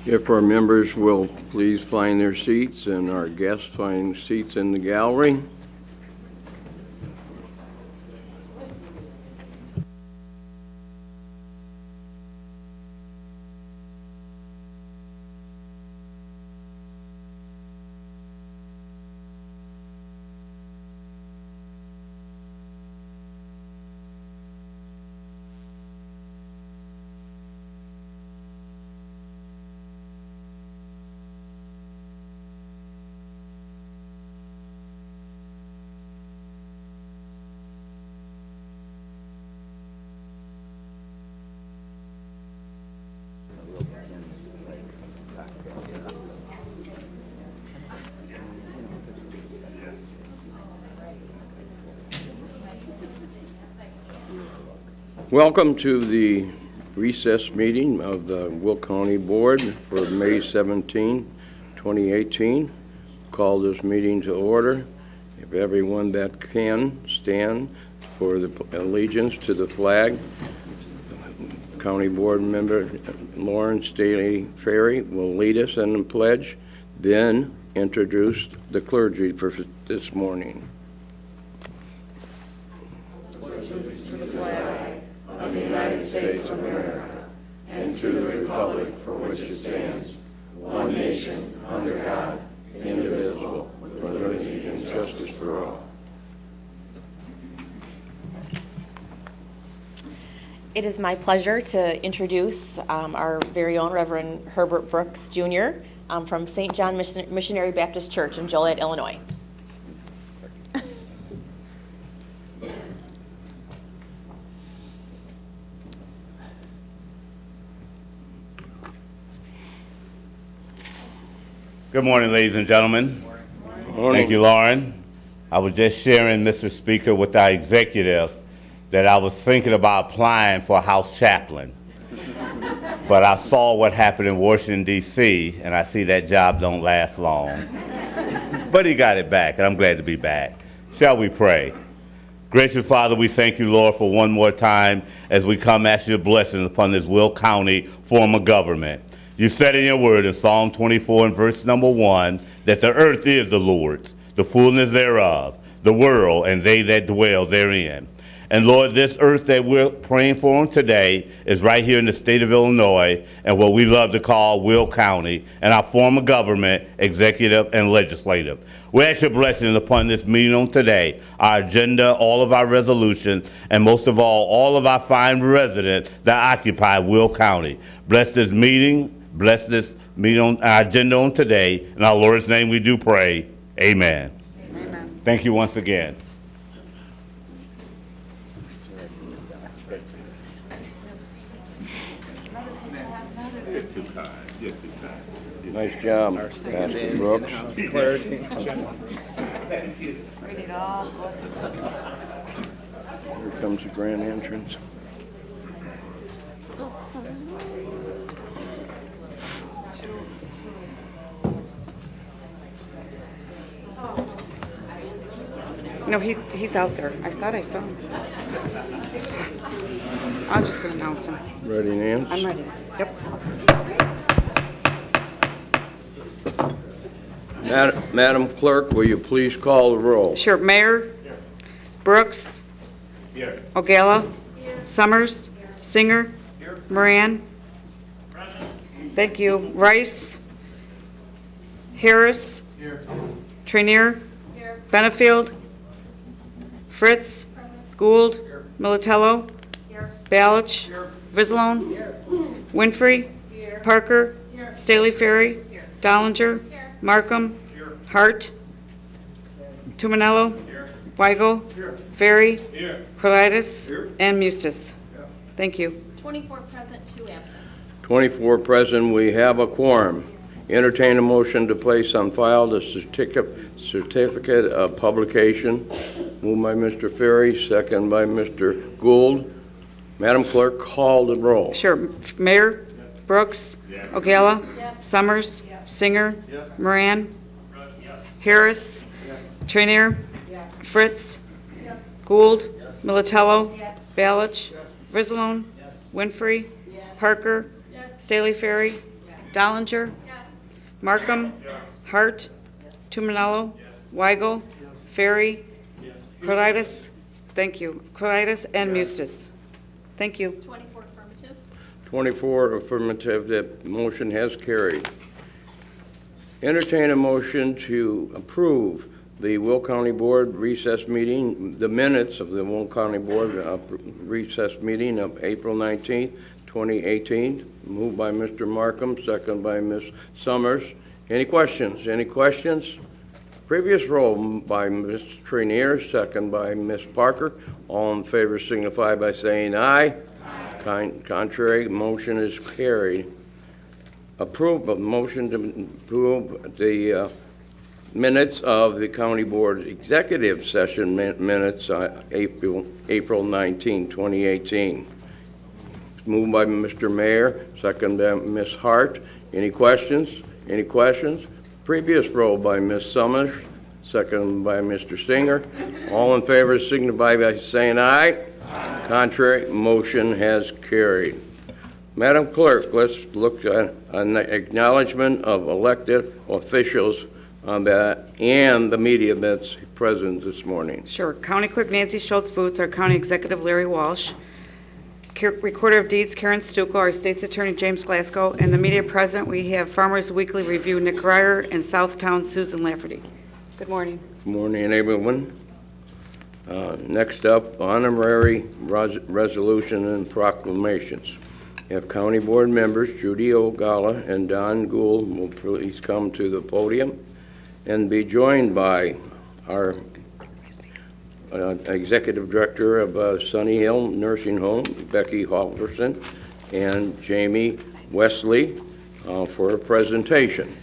If our members will please find their seats and our guests find seats in the gallery. Welcome to the recess meeting of the Will County Board for May 17, 2018. Call this meeting to order. If everyone that can stand for the allegiance to the flag. County Board Member Lauren Staley Ferry will lead us in the pledge, then introduce the clergy for this morning. To the flag of the United States of America and to the republic for which it stands, one nation, under God, indivisible, with liberty and justice for all. It is my pleasure to introduce our very own Reverend Herbert Brooks, Jr. From St. John Missionary Baptist Church in Joliet, Illinois. Good morning, ladies and gentlemen. Morning. Thank you, Lauren. I was just sharing, Mr. Speaker, with our executive that I was thinking about applying for a house chaplain. But I saw what happened in Washington, D.C., and I see that job don't last long. But he got it back, and I'm glad to be back. Shall we pray? Gracious Father, we thank you, Lord, for one more time as we come ask your blessings upon this Will County form of government. You said in your word in Psalm 24 and verse number 1 that the earth is the Lord's, the fullness thereof, the world, and they that dwell therein. And Lord, this earth that we're praying for on today is right here in the state of Illinois and what we love to call Will County and our form of government, executive and legislative. We ask your blessings upon this meeting on today, our agenda, all of our resolutions, and most of all of our fine residents that occupy Will County. Bless this meeting. Bless this meeting on our agenda on today. In our Lord's name we do pray. Amen. Amen. Thank you once again. Nice job, Pastor Brooks. Clarity. Here comes the grand entrance. No, he's out there. I thought I saw him. I'm just going to announce him. Ready, Nance? I'm ready. Yep. Madam Clerk, will you please call the roll? Sure. Mayor? Here. Brooks? Here. Ogala? Here. Summers? Here. Singer? Here. Moran? Present. Thank you. Rice? Harris? Here. Trainier? Here. Benefield? Fritz? Present. Gould? Here. Militello? Here. Balich? Here. Vislone? Here. Winfrey? Here. Parker? Here. Staley Ferry? Here. Dollinger? Here. Markham? Here. Hart? Tumanello? Here. Weigel? Here. Ferry? Here. Corlitis? Here. And Mustis. Yeah. Thank you. 24 present, 2 absent. 24 present, we have a quorum. Entertain a motion to place on file the certificate of publication. Moved by Mr. Ferry, second by Mr. Gould. Madam Clerk, call the roll. Sure. Mayor? Yes. Brooks? Yes. Ogala? Yes. Summers? Yes. Singer? Yes. Moran? Yes. Harris? Yes. Trainier? Yes. Fritz? Yes. Gould? Yes. Militello? Yes. Balich? Yes. Vislone? Yes. Winfrey? Yes. Parker? Yes. Staley Ferry? Yes. Dollinger. Markham. Hart. Tumanello. Weigel. Ferry. Colitis. Thank you. Colitis and Mustis. Thank you. 24 affirmative. 24 affirmative, that motion has carried. Entertain a motion to approve the Will County Board recess meeting, the minutes of the Will County Board recess meeting of April 19th, 2018. Moved by Mr. Markham, second by Ms. Summers. Any questions? Any questions? Previous roll by Ms. Trenier, second by Ms. Parker. All in favor signify by saying aye. Contrary, motion is carried. Motion to approve the minutes of the County Board Executive Session minutes, April 19, 2018. Moved by Mr. Mayor, second by Ms. Hart. Any questions? Any questions? Previous roll by Ms. Summers, second by Mr. Singer. All in favor signify by saying aye. Contrary, motion has carried. Madam Clerk, let's look at an acknowledgement of elected officials on that and the media that's present this morning. Sure. County Clerk Nancy Schultz-Boots, our County Executive Larry Walsh, Recorder of Deeds Karen Stucco, our State's Attorney James Glasgow, and the media present, we have Farmers Weekly Review Nick Reier and Southtown Susan Lafferty. Good morning. Good morning, everyone. Next up, honorary resolution and proclamations. We have County Board members Judy Ogala and Don Gould will please come to the podium and be joined by our Executive Director of Sunny Hill Nursing Home, Becky Halverson, and Jamie Wesley for a presentation.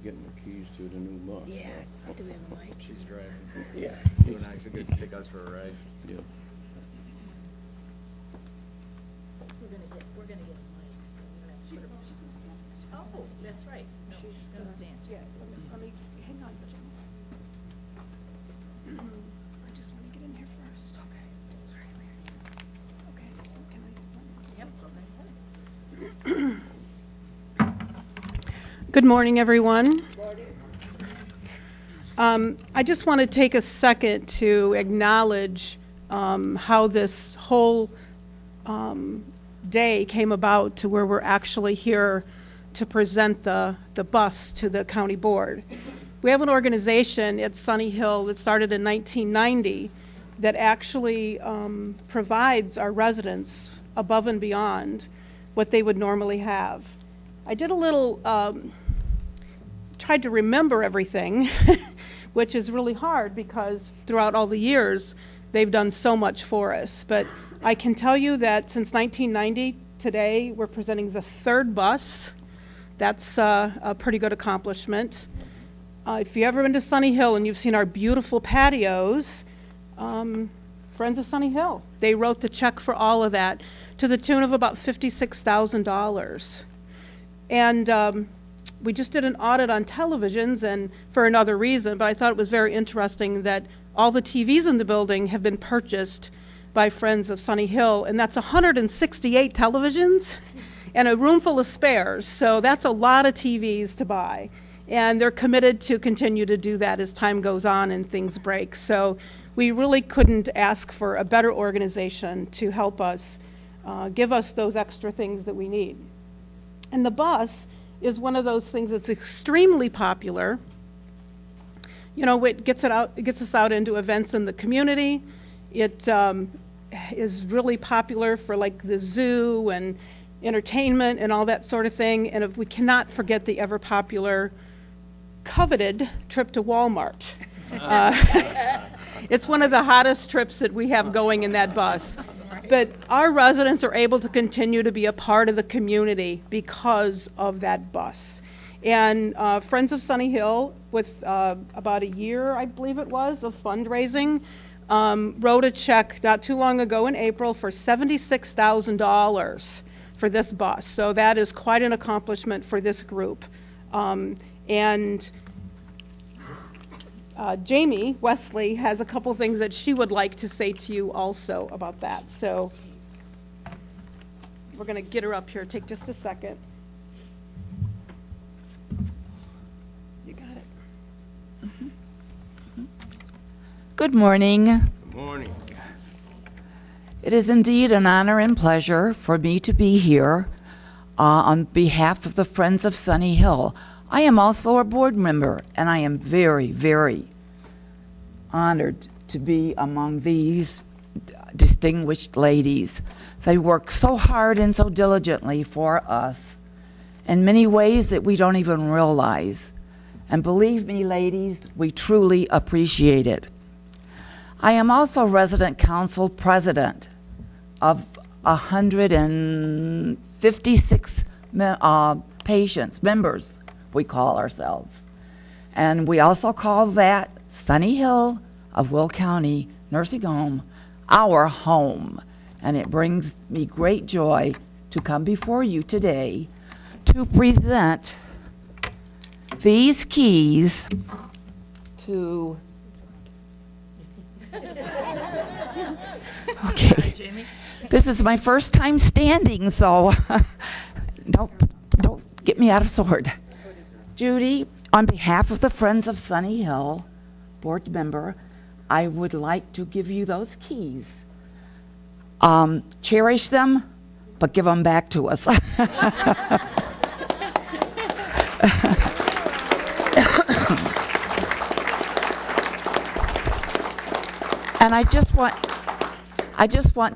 Getting the keys to the new bus. Yeah, I do have a mic. She's driving. Yeah. You and I should go take us for a ride. Yeah. We're gonna get mics. So you have to put her- Oh, that's right. No, she's gonna stand. Yeah. Let me, hang on, Jim. I just want to get in here first. Okay. Okay, can I? Yep, go right ahead. Good morning, everyone. I just want to take a second to acknowledge how this whole day came about to where we're actually here to present the bus to the county board. We have an organization at Sunny Hill that started in 1990 that actually provides our residents above and beyond what they would normally have. I did a little, tried to remember everything, which is really hard because throughout all the years, they've done so much for us. But I can tell you that since 1990, today, we're presenting the third bus. That's a pretty good accomplishment. If you've ever been to Sunny Hill and you've seen our beautiful patios, Friends of Sunny Hill, they wrote the check for all of that to the tune of about $56,000. And we just did an audit on televisions and for another reason, but I thought it was very interesting that all the TVs in the building have been purchased by Friends of Sunny Hill, and that's 168 televisions and a room full of spares, so that's a lot of TVs to buy. And they're committed to continue to do that as time goes on and things break. So we really couldn't ask for a better organization to help us, give us those extra things that we need. And the bus is one of those things that's extremely popular. You know, it gets us out into events in the community. It is really popular for like the zoo and entertainment and all that sort of thing. And if we cannot forget the ever popular, coveted trip to Walmart. It's one of the hottest trips that we have going in that bus. But our residents are able to continue to be a part of the community because of that bus. And Friends of Sunny Hill, with about a year, I believe it was, of fundraising, wrote a check not too long ago in April for $76,000 for this bus. So that is quite an accomplishment for this group. And Jamie Wesley has a couple things that she would like to say to you also about that. So we're going to get her up here. Take just a second. You got it. Good morning. Good morning. It is indeed an honor and pleasure for me to be here on behalf of the Friends of Sunny Hill. I am also a board member, and I am very, very honored to be among these distinguished ladies. They work so hard and so diligently for us in many ways that we don't even realize. And believe me, ladies, we truly appreciate it. I am also resident council president of 156 members, we call ourselves. And we also call that Sunny Hill of Will County Nursing Home our home. And it brings me great joy to come before you today to present these keys to... Okay. This is my first time standing, so don't get me out of sword. Judy, on behalf of the Friends of Sunny Hill board member, I would like to give you those keys. Cherish them, but give them back to us. And I just want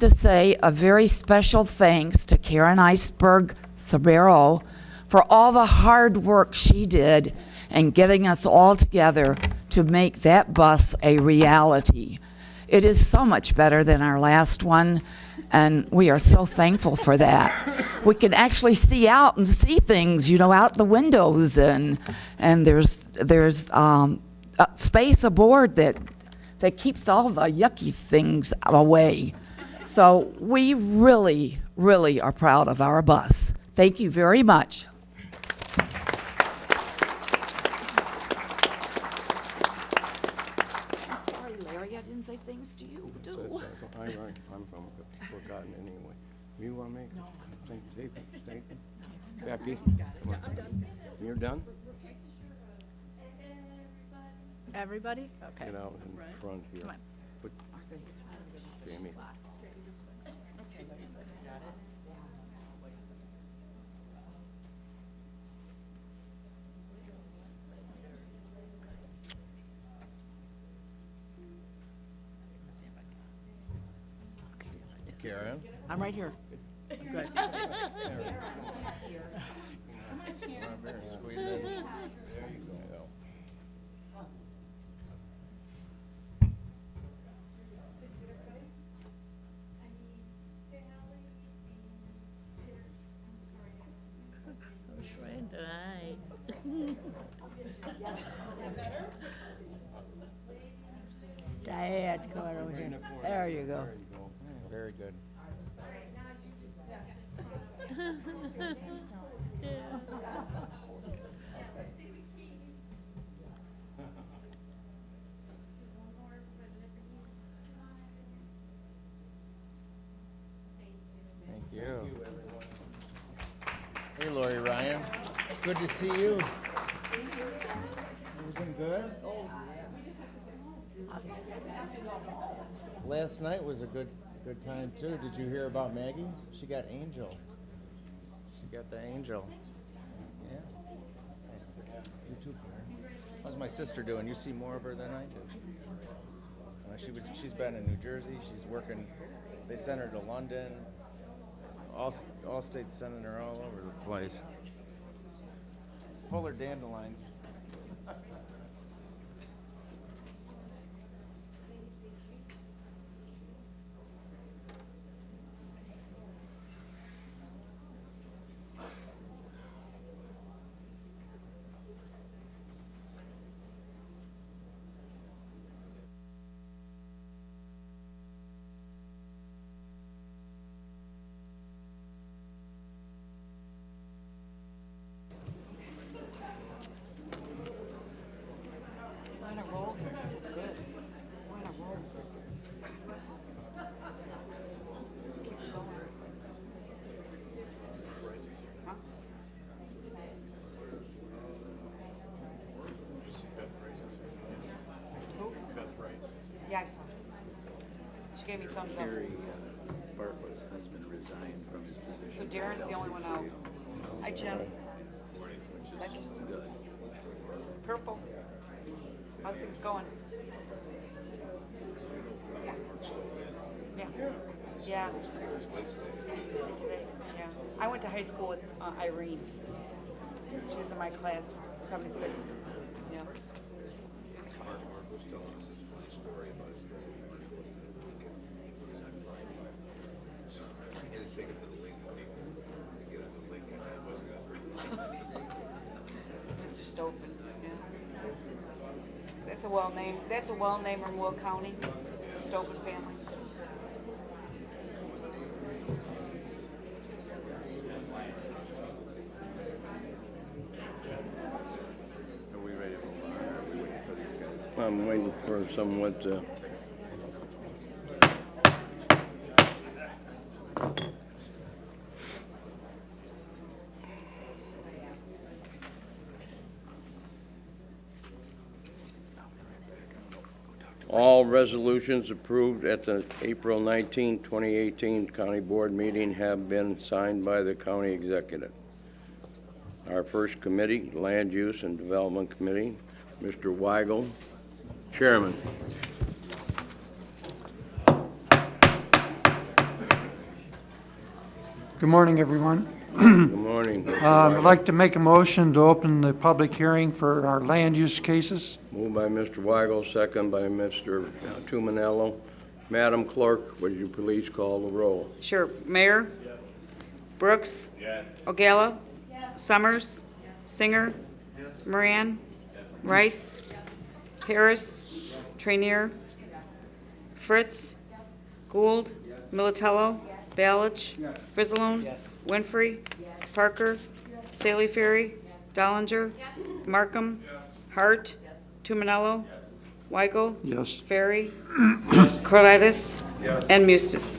to say a very special thanks to Karen Iceberg Sabero for all the hard work she did in getting us all together to make that bus a reality. It is so much better than our last one, and we are so thankful for that. We can actually see out and see things, out the windows, and there's space aboard that keeps all the yucky things away. So we really, really are proud of our bus. Thank you very much. I'm sorry, Larry, I didn't say things to you, too. I'm forgotten anyway. You want to make it? Becky? You're done? Everybody? Okay. Get out in front here. Come on. Put Jamie. Karen? I'm right here. Good. Squeeze in. There you go. Trying to hide. Dad, come on over here. There you go. Very good. Thank you. Hey, Lori Ryan. Good to see you. Everything good? Last night was a good time too. Did you hear about Maggie? She got Angel. She got the Angel. Yeah. You too, Karen. How's my sister doing? You see more of her than I do. She's been in New Jersey. She's working. They sent her to London. All states sending her all over the place. Polar dandelions. gave me thumbs up. Farquhar's husband resigned from his So position. Darren's the only one out. Hi, Jim. Purple. How's things going? Yeah. Yeah. Yeah. Today, yeah. I went to high school with Irene. She was in my class, 76. Yeah. Mr. Stoughton, yeah. That's a well-named in Will County, the Stoughton family. Are we ready to move on, or are we waiting for these guys? I'm waiting for somewhat, all resolutions approved at the April 19, 2018 County Board meeting have been signed by the County Executive. Our first committee, Land Use and Development Committee, Mr. Weigel, Chairman. Good morning, everyone. Good morning. Mr. I'd Weigel. like to make a motion to open the public hearing for our land use cases. Moved by Mr. Weigel, second by Mr. Tuminello. Madam Clerk, would you please call the roll? Sure. Mayor? Brooks? Ogala? Summers? Singer? Moran? Rice? Harris? Trainier? Fritz? Gould? Militello? Balich? Frizzalone? Winfrey? Parker? Staley Ferry? Dollinger? Markham? Hart? Tuminello? Weigel? Yes. Ferry? Corlitis? And Mustis.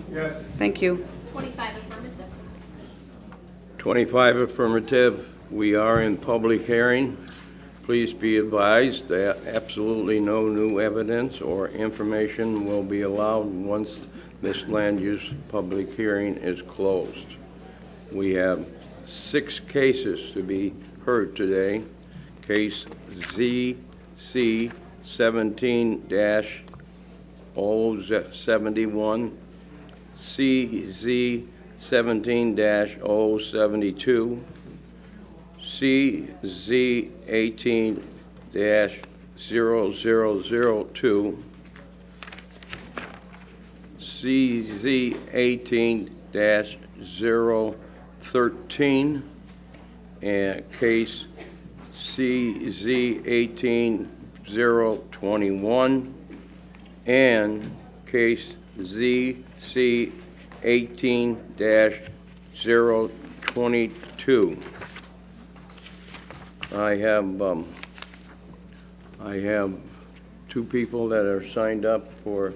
Thank you. 25 affirmative. 25 affirmative. We are in public hearing. Please be advised that absolutely no new evidence or information will be allowed once this land use public hearing is closed. We have 6 cases to be heard today. Case ZC 17-071, CZ 17-072, CZ 18-0002, CZ 18-013, and case CZ 18-021, and case ZC 18-022. I have 2 people that are signed up for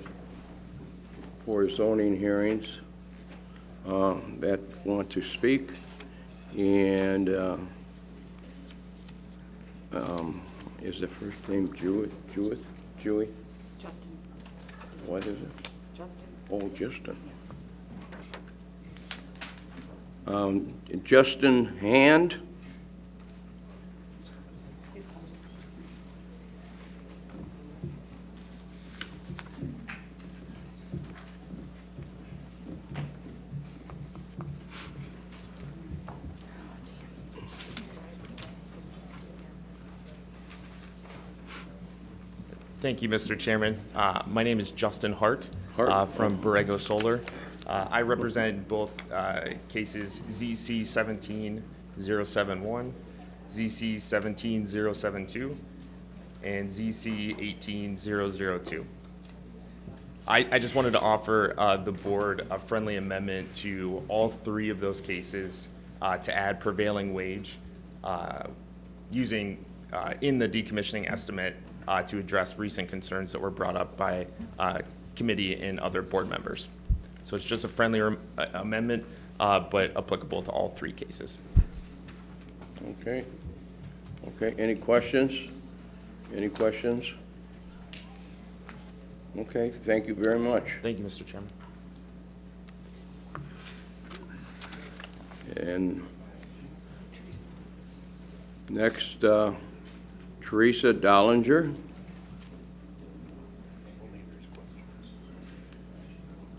zoning hearings that want to speak, and is the first name Jewy? Justin. What is it? Justin. Oh, Justin. Justin Hand. Thank you, Mr. Chairman. My name is Justin Hart, Hart. from Borrego Solar. I represent both cases ZC 17-071, ZC 17-072, and ZC 18-002. I just wanted to offer the board a friendly amendment to all 3 of those cases to add prevailing wage using in the decommissioning estimate to address recent concerns that were brought up by committee and other board members. So it's just a friendly amendment, but applicable to all 3 cases. Okay. Okay, any questions? Any questions? Okay, thank you very much. Thank you, Mr. Chairman. And next, Teresa Dollinger.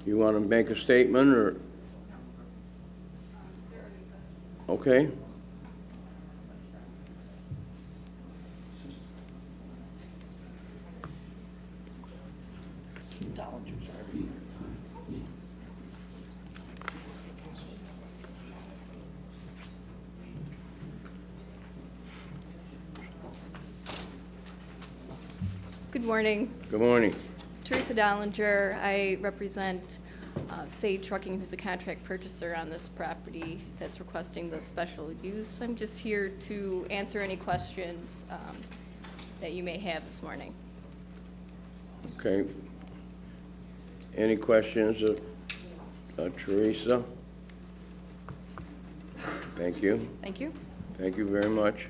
You want to make a statement, or? Okay. Good morning. Good morning. Teresa Dollinger. I represent Sade Trucking, who's a contract purchaser on this property that's requesting the special use. I'm just here to answer any questions that you may have this morning. Okay. Any questions of Teresa? Thank you. Thank you. Thank you very much.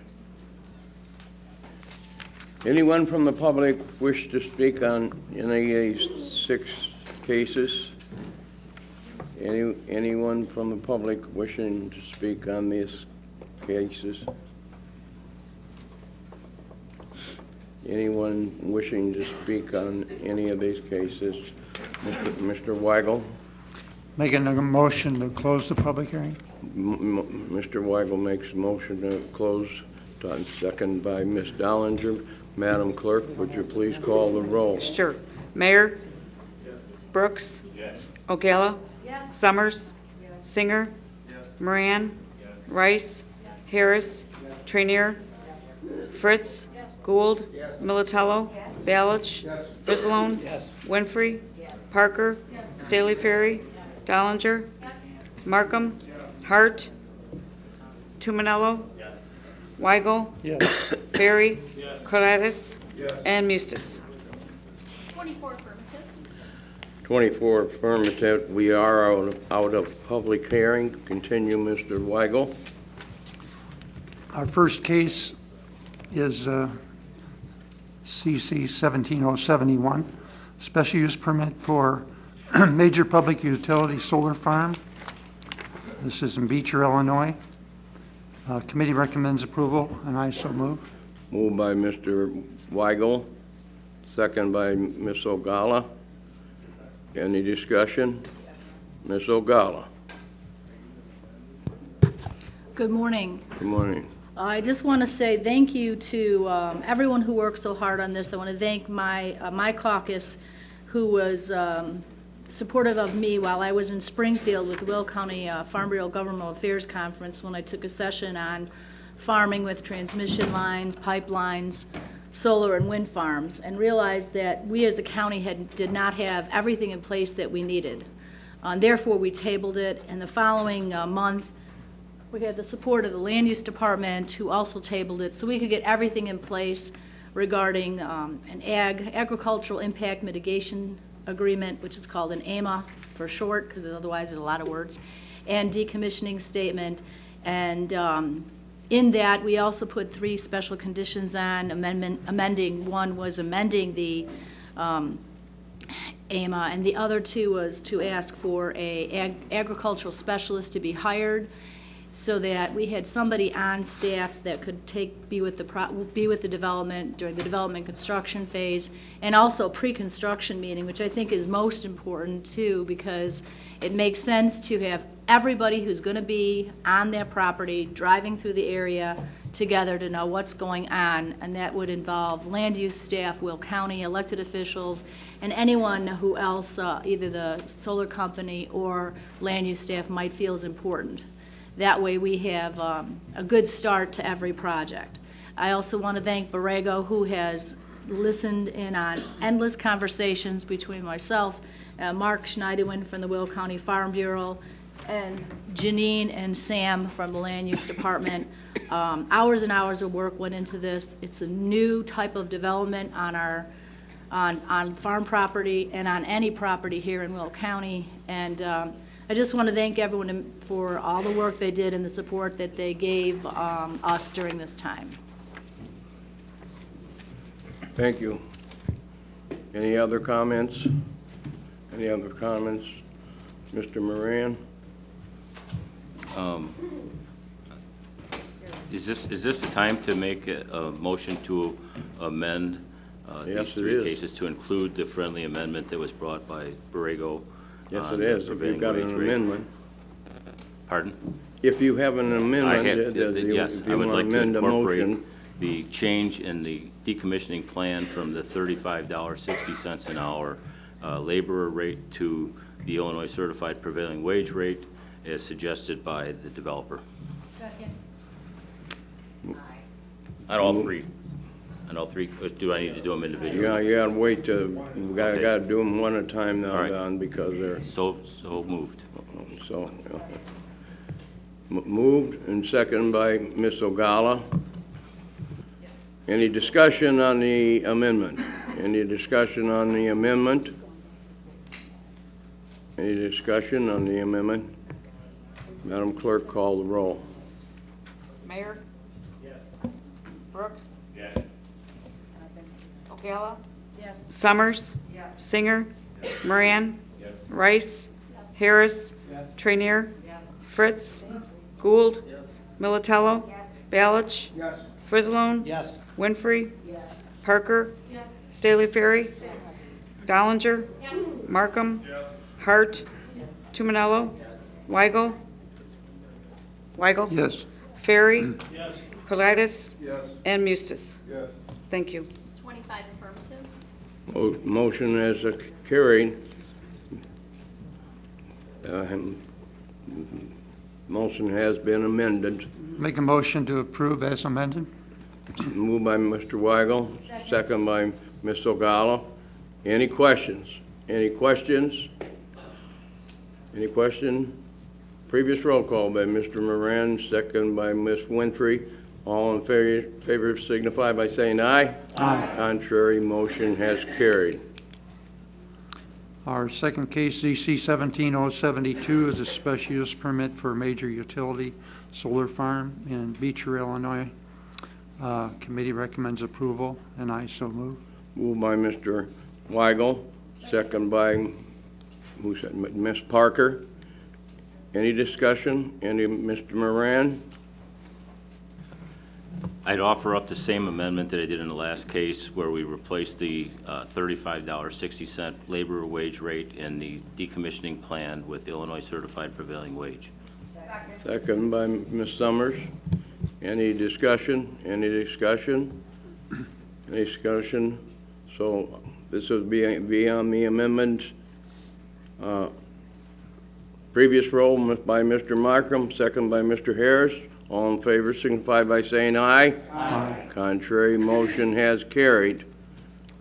Anyone from the public wish to speak on any of these 6 cases? Anyone from the public wishing to speak on these cases? Anyone wishing to speak on any of these cases? Mr. Weigel? Making a motion to close the public hearing? Mr. Weigel makes a motion to close, second by Ms. Dollinger. Madam Clerk, would you please call the roll? Sure. Mayor? Brooks? O'Gala? Summers? Singer? Moran? Rice? Harris? Trainier? Fritz? Gould? Militello? Balich? Brizzalone? Winfrey? Parker? Staley Ferry? Dollinger? Markham? Hart? Tumanello? Weigel? Barry? Colatis? And Mustis. 24 affirmative. 24 affirmative. We are out of public hearing. Continue, Mr. Weigel. Our first case is CC 17071, special use permit for major public utility solar farm. This is in Beecher, Illinois. Committee recommends approval, and I so move. Moved by Mr. Weigel, second by Ms. O'Gala. Any discussion? Ms. O'Gala. Good morning. Good morning. I just want to say thank you to everyone who worked so hard on this. I want to thank my caucus, who was supportive of me while I was in Springfield with the Will County Farm Bureau Governmental Affairs Conference when I took a session on farming with transmission lines, pipelines, solar and wind farms, and realized that we as a county did not have everything in place that we needed. Therefore, we tabled it, and the following month, we had the support of the Land Use Department, who also tabled it, so we could get everything in place regarding an agricultural impact mitigation agreement, which is called an AMA for short, because otherwise it's a lot of words, and decommissioning statement. And in that, we also put 3 special conditions on amending. One was amending the AMA, and the other 2 was to ask for a agricultural specialist to be hired, so that we had somebody on staff that could be with the development during the development construction phase, and also pre-construction meeting, which I think is most important too, because it makes sense to have everybody who's going to be on that property driving through the area together to know what's going on, and that would involve land use staff, Will County, elected officials, and anyone who else, either the solar company or land use staff might feel is important. That way we have a good start to every project. I also want to thank Borrego, who has listened in on endless conversations between myself, Mark Schneiderwin from the Will County Farm Bureau, and Janine and Sam from the Land Use Department. Hours and hours of work went into this. It's a new type of development on farm property and on any property here in Will County. And I just want to thank everyone for all the work they did and the support that they gave us during this time. Thank you. Any other comments? Any other comments? Mr. Moran? Is this the time to make a motion to amend Yes, these it three is. cases to include the friendly amendment that was brought by Borrego? Yes, on it the is, if prevailing you've got an wage rate? amendment. Pardon? If you have an I amendment, had, yes, if I you would want like to to amend the incorporate motion, the change in the decommissioning plan from the $35.60 an hour laborer rate to the Illinois Certified Prevailing Wage rate as suggested by the developer. Second. On all three. On all three, or do I need to do them individually? you gotta wait to, we gotta Okay. gotta do them one at a time now, All right. Don, because they're, So moved. so. Moved and seconded by Ms. Ogala. Any discussion on the amendment? Any discussion on the amendment? Any discussion on the amendment? Madam Clerk, call the roll. Mayor? Yes. Brooks? Yes. Ocala? Yes. Summers? Singer? Moran? Rice? Harris? Trainier? Fritz? Gould? Militello? Balich? Frizzalone? Winfrey? Parker? Staley Ferry? Dollinger? Markham? Hart? Tumanello? Weigel? Weigel? Yes. Ferry? Colitis? And Mustis. Thank you. 25 affirmative. Motion is carried. Motion has been amended. Make a motion to approve as amended. Moved by Mr. Weigel, second by Ms. Ogala. Any questions? Any questions? Any question? Previous roll call by Mr. Moran, second by Ms. Winfrey. All in favor signify by saying aye. Aye. Contrary, motion has carried. Our second case, ZC 17072, is a special use permit for a major utility solar farm in Beecher, Illinois. Committee recommends approval, and I so move. Moved by Mr. Weigel, second by, who said, Ms. Parker. Any discussion? Any, Mr. Moran? I'd offer up the same amendment that I did in the last case where we replaced the $35.60 labor wage rate in the decommissioning plan with Illinois Certified Prevailing Wage. Second by Ms. Summers. Any discussion? Any discussion? Any discussion? So this would be on the amendment. Previous roll by Mr. Markham, second by Mr. Harris. All in favor signify by saying aye. Aye. Contrary, motion has carried.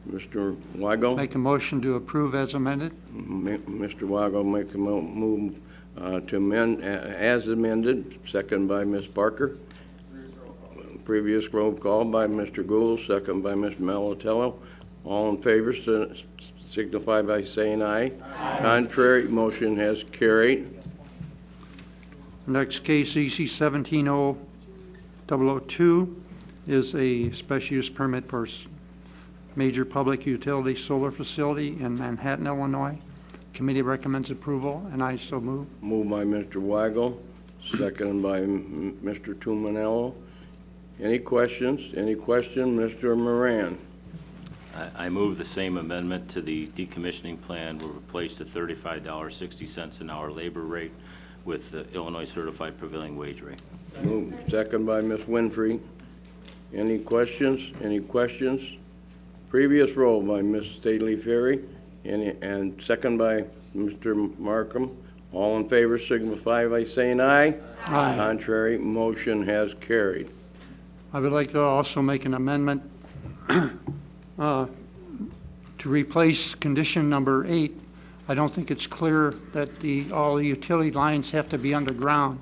Mr. Weigel? Make a motion to approve as amended. Mr. Weigel make a move to amend as amended, second by Ms. Parker. Previous roll call by Mr. Gould, second by Mr. Militello. All in favor signify by saying aye. Aye. Contrary, motion has carried. Next case, EC 17002, is a special use permit for major public utility solar facility in Manhattan, Illinois. Committee recommends approval, and I so move. Moved by Mr. Weigel, seconded by Mr. Tumanello. Any questions? Any question? Mr. Moran? I move the same amendment to the decommissioning plan will replace the $35.60 an hour labor rate with the Illinois Certified Prevailing Wage rate. Moved, second by Ms. Winfrey. Any questions? Any questions? Previous roll by Ms. Staley Ferry and second by Mr. Markham. All in favor signify by saying aye. Aye. Contrary, motion has carried. I would like to also make an amendment to replace condition number 8. I don't think it's clear that all the utility lines have to be underground.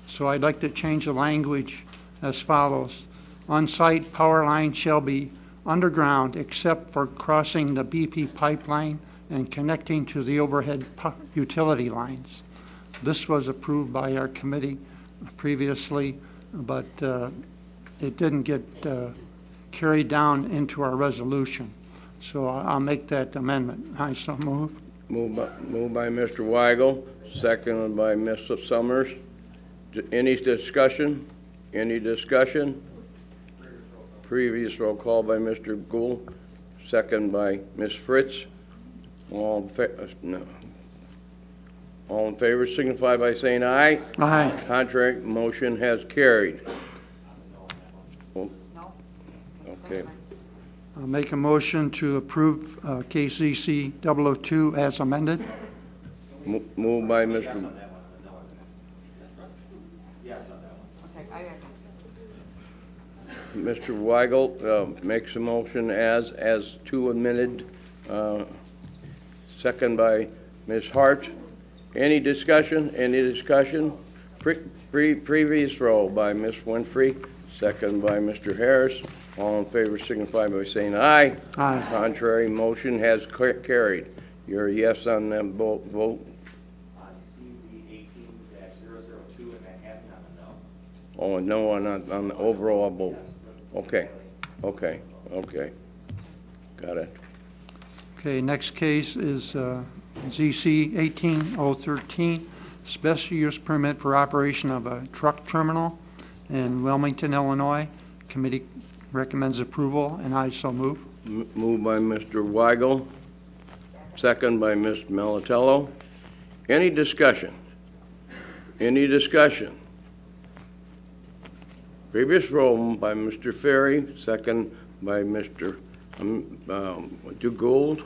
So I'd like to change the language as follows. On-site power line shall be underground except for crossing the BP pipeline and connecting to the overhead utility lines. This was approved by our committee previously, but it didn't get carried down into our resolution. So I'll make that amendment. I so move. Moved by Mr. Weigel, seconded by Ms. Summers. Any discussion? Any discussion? Previous roll call by Mr. Gould, second by Ms. Fritz. All in favor signify by saying aye. Aye. Contrary, motion has carried. Okay. I'll make a motion to approve KCC 002 as amended. Moved by Mr. Mr. Weigel makes a motion as to amended, second by Ms. Hart. Any discussion? Any discussion? Previous roll by Ms. Winfrey, second by Mr. Harris. All in favor signify by saying aye. Aye. Contrary, motion has carried. You're a yes on that vote? On CZ 18-002 in Manhattan, I'm a no. Oh, no on the overall vote. Okay. Got it. Okay, next case is ZC 18013, special use permit for operation of a truck terminal in Wilmington, Illinois. Committee recommends approval, and I so move. Moved by Mr. Weigel, second by Ms. Melitello. Any discussion? Any discussion? Previous roll by Mr. Ferry, second by Mr. Gould.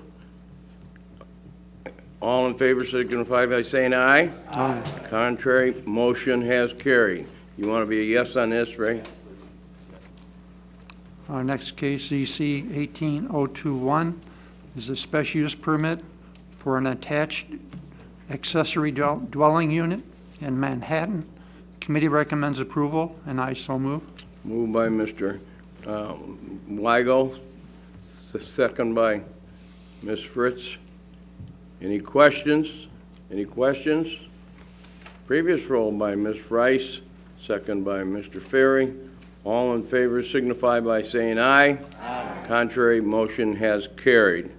All in favor signify by saying aye. Aye. Contrary, motion has carried. You want to be a yes on this, Ray? Our next case, ZC 18021, is a special use permit for an attached accessory dwelling unit in Manhattan. Committee recommends approval, and I so move. Moved by Mr. Weigel, second by Ms. Fritz. Any questions? Any questions? Previous roll by Ms. Rice, second by Mr. Ferry. All in favor signify by saying aye. Aye. Contrary, motion has carried.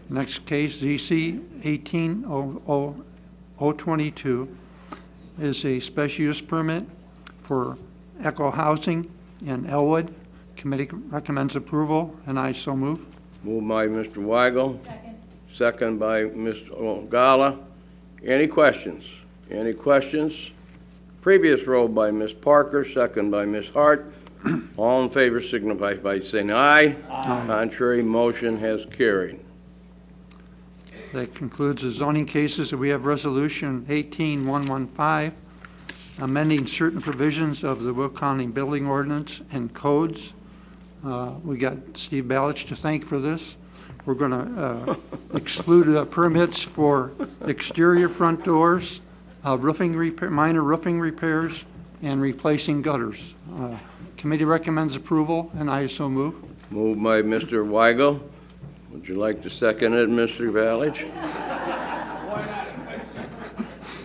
Next case, ZC 18022, is a special use permit for Echo Housing in Elwood. Committee recommends approval, and I so move. Moved by Mr. Weigel. Second by Ms. Ogala. Any questions? Any questions? Previous roll by Ms. Parker, second by Ms. Hart. All in favor signify by saying aye. Aye. Contrary, motion has carried. That concludes the zoning cases. We have Resolution 18115, amending certain provisions of the Will County Building Ordinance and codes. We got Steve Balich to thank for this. We're going to exclude permits for exterior front doors, minor roofing repairs, and replacing gutters. Committee recommends approval, and I so move. Moved by Mr. Weigel. Would you like to second it, Mr. Balich?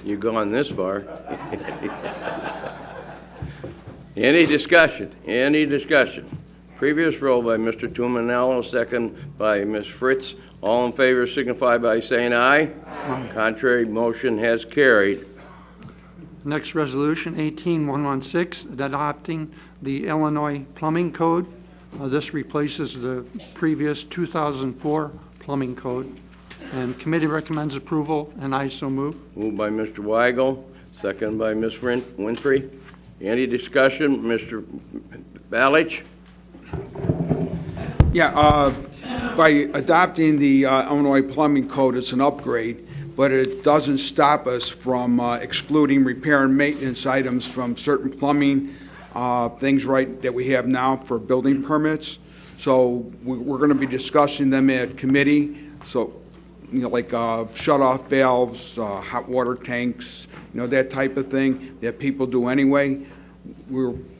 You've gone this far. Any discussion? Any discussion? Previous roll by Mr. Tumanello, second by Ms. Fritz. All in favor signify by saying aye. Aye. Contrary, motion has carried. Next resolution, 18116, adopting the Illinois Plumbing Code. This replaces the previous 2004 Plumbing Code. And committee recommends approval, and I so move. Moved by Mr. Weigel, second by Ms. Winfrey. Any discussion? Mr. Balich? Yeah, by adopting the Illinois Plumbing Code, it's an upgrade, but it doesn't stop us from excluding repair and maintenance items from certain plumbing things that we have now for building permits. So we're going to be discussing them at committee. So, like shut-off valves, hot water tanks, that type of thing that people do anyway.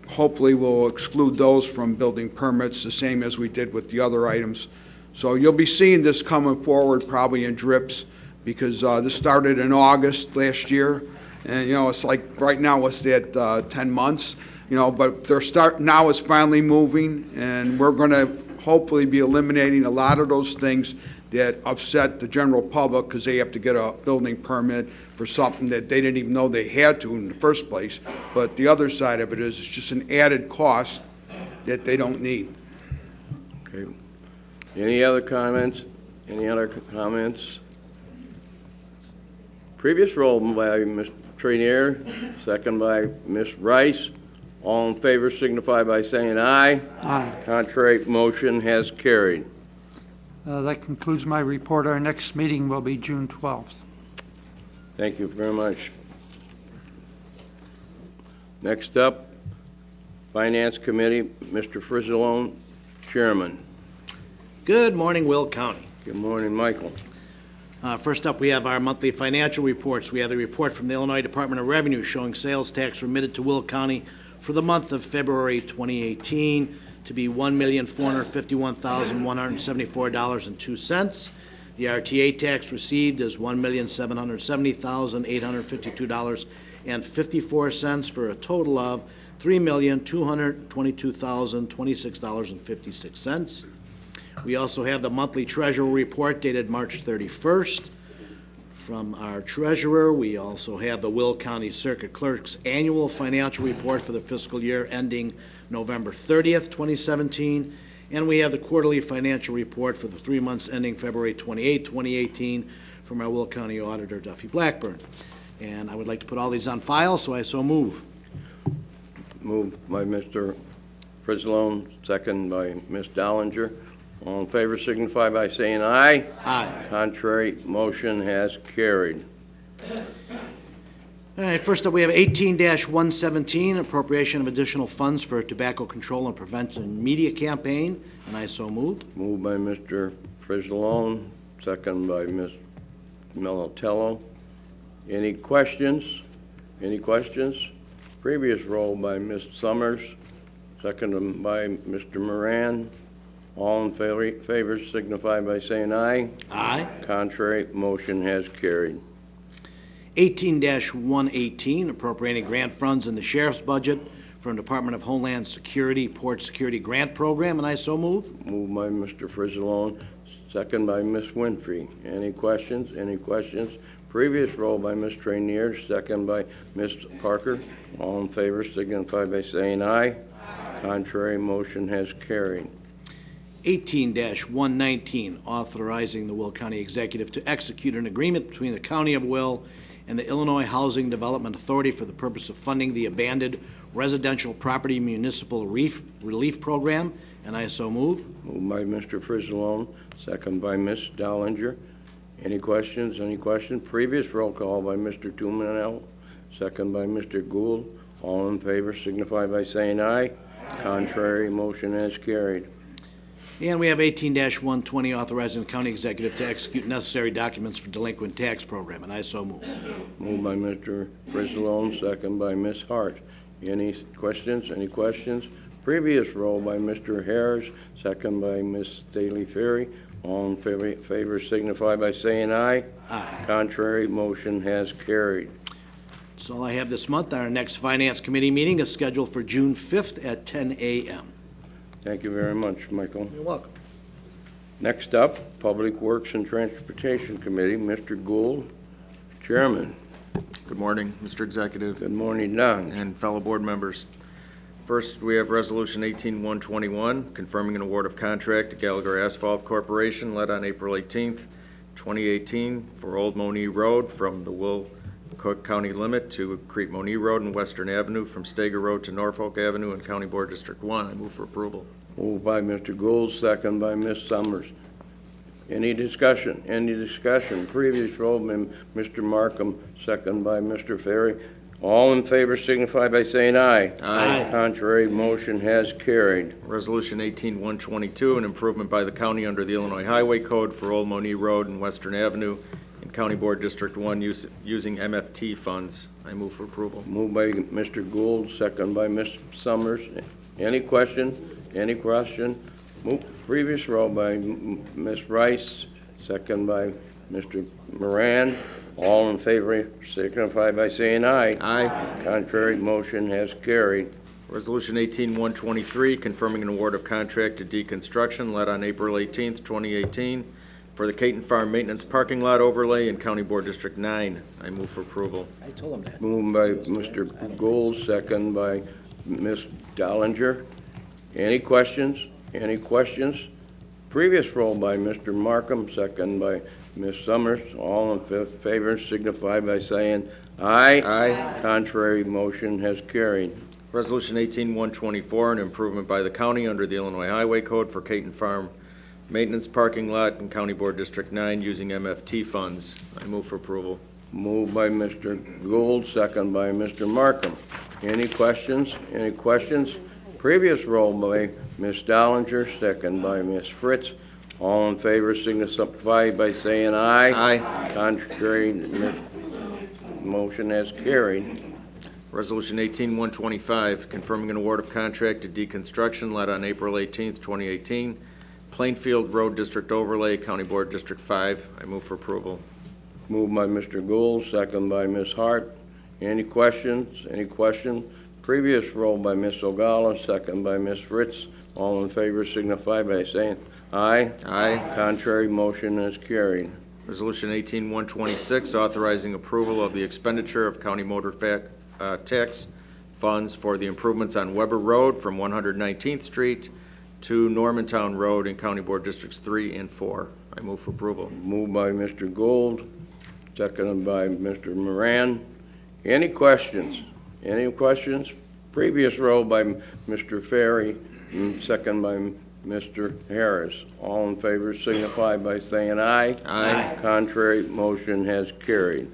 Hopefully we'll exclude those from building permits, the same as we did with the other items. So you'll be seeing this coming forward probably in drips, because this started in August last year, and it's like right now it's at 10 months, but now it's finally moving, and we're going to hopefully be eliminating a lot of those things that upset the general public because they have to get a building permit for something that they didn't even know they had to in the first place. But the other side of it is it's just an added cost that they don't need. Okay. Any other comments? Any other comments? Previous roll by Ms. Trainier, second by Ms. Rice. All in favor signify by saying aye. Aye. Contrary, motion has carried. That concludes my report. Our next meeting will be June 12th. Thank you very much. Next up, Finance Committee, Mr. Frizzalone, Chairman. Good morning, Will County. Good morning, Michael. First up, we have our monthly financial reports. We have the report from the Illinois Department of Revenue showing sales tax remitted to Will County for the month of February 2018 to be $1,451,174.02. The RTA tax received is $1,770,852.54 for a total of $3,222,026.56. We also have the monthly treasurer report dated March 31st. From our treasurer, we also have the Will County Circuit Clerk's annual financial report for the fiscal year ending November 30th, 2017. And we have the quarterly financial report for the 3 months ending February 28, 2018 from our Will County Auditor, Duffy Blackburn. And I would like to put all these on file, so I so move. Moved by Mr. Frizzalone, second by Ms. Dollinger. All in favor signify by saying aye. Aye. Contrary, motion has carried. All right, first up, we have 18-117, appropriation of additional funds for a tobacco control and prevention media campaign, and I so move. Moved by Mr. Frizzalone, second by Ms. Militello. Any questions? Any questions? Previous roll by Ms. Summers, second by Mr. Moran. All in favor signify by saying aye. Aye. Contrary, motion has carried. 18-118, appropriating grant funds in the sheriff's budget from Department of Homeland Security Port Security Grant Program, and I so move. Moved by Mr. Frizzalone, second by Ms. Winfrey. Any questions? Any questions? Previous roll by Ms. Trainier, second by Ms. Parker. All in favor signify by saying aye. Contrary, motion has carried. 18-119, authorizing the Will County Executive to execute an agreement between the County of Will and the Illinois Housing Development Authority for the purpose of funding the abandoned residential property municipal relief program, and I so move. Moved by Mr. Frizzalone, second by Ms. Dollinger. Any questions? Any questions? Previous roll call by Mr. Tumanel, second by Mr. Gould. All in favor signify by saying aye. Contrary, motion has carried. And we have 18-120, authorizing the county executive to execute necessary documents for delinquent tax program, and I so move. Moved by Mr. Frizzalone, second by Ms. Hart. Any questions? Any questions? Previous roll by Mr. Harris, second by Ms. Staley Ferry. All in favor signify by saying aye. Aye. Contrary, motion has carried. That's all I have this month. Our next Finance Committee meeting is scheduled for June 5th at 10 a.m. Thank you very much, Michael. You're welcome. Next up, Public Works and Transportation Committee, Mr. Gould, Chairman. Good morning, Mr. Executive. Good morning, Don. And fellow board members. First, we have Resolution 18-121, confirming an award of contract to Gallagher Asphalt Corporation, led on April 18th, 2018, for Old Monee Road from the Will Cook County limit to Crete Monee Road and Western Avenue, from Stager Road to Norfolk Avenue in County Board District 1. I move for approval. Moved by Mr. Gould, second by Ms. Summers. Any discussion? Any discussion? Previous roll by Mr. Markham, second by Mr. Ferry. All in favor signify by saying aye. Aye. Contrary, motion has carried. Resolution 18-122, an improvement by the county under the Illinois Highway Code for Old Monee Road and Western Avenue in County Board District 1 using MFT funds. I move for approval. Moved by Mr. Gould, second by Ms. Summers. Any question? Any question? Previous roll by Ms. Rice, second by Mr. Moran. All in favor signify by saying aye. Aye. Contrary, motion has carried. Resolution 18-123, confirming an award of contract to deconstruction led on April 18th, 2018, for the Caton Farm Maintenance Parking Lot Overlay in County Board District 9. I move for approval. I told him that. Moved by Mr. Gould, second by Ms. Dollinger. Any questions? Any questions? Previous roll by Mr. Markham, second by Ms. Summers. All in favor signify by saying aye. Aye. Contrary, motion has carried. Resolution 18-124, an improvement by the county under the Illinois Highway Code for Caton Farm Maintenance Parking Lot in County Board District 9 using MFT funds. I move for approval. Moved by Mr. Gould, second by Mr. Markham. Any questions? Any questions? Previous roll by Ms. Dollinger, second by Ms. Fritz. All in favor signify by saying aye. Aye. Contrary, motion has carried. Resolution 18-125, confirming an award of contract to deconstruction led on April 18th, 2018, Plainfield Road District Overlay, County Board District 5. I move for approval. Moved by Mr. Gould, second by Ms. Hart. Any questions? Any questions? Previous roll by Ms. Ogala, second by Ms. Fritz. All in favor signify by saying aye. Aye. Contrary, motion is carried. Resolution 18-126, authorizing approval of the expenditure of county motor tax funds for the improvements on Weber Road from 119th Street to Normantown Road in County Board Districts 3 and 4. I move for approval. Moved by Mr. Gould, seconded by Mr. Moran. Any questions? Any questions? Previous roll by Mr. Ferry, second by Mr. Harris. All in favor signify by saying aye. Aye. Contrary, motion has carried.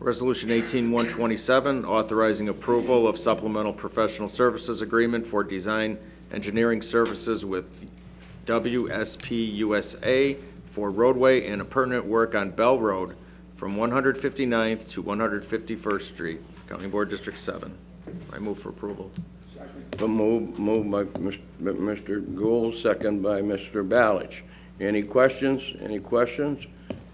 Resolution 18-127, authorizing approval of supplemental professional services agreement for design engineering services with WSP USA for roadway and appurtenant work on Bell Road from 159th to 151st Street, County Board District 7. I move for approval. Moved by Mr. Gould, second by Mr. Balich. Any questions? Any questions?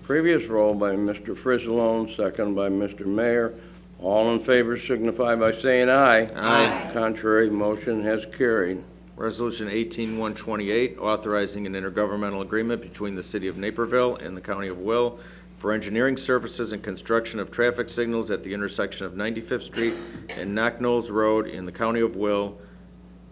Previous roll by Mr. Frizzalone, second by Mr. Mayor. All in favor signify by saying aye. Aye. Contrary, motion has carried. Resolution 18-128, authorizing an intergovernmental agreement between the City of Naperville and the County of Will for engineering services and construction of traffic signals at the intersection of 95th Street and Knocknolls Road in the County of Will,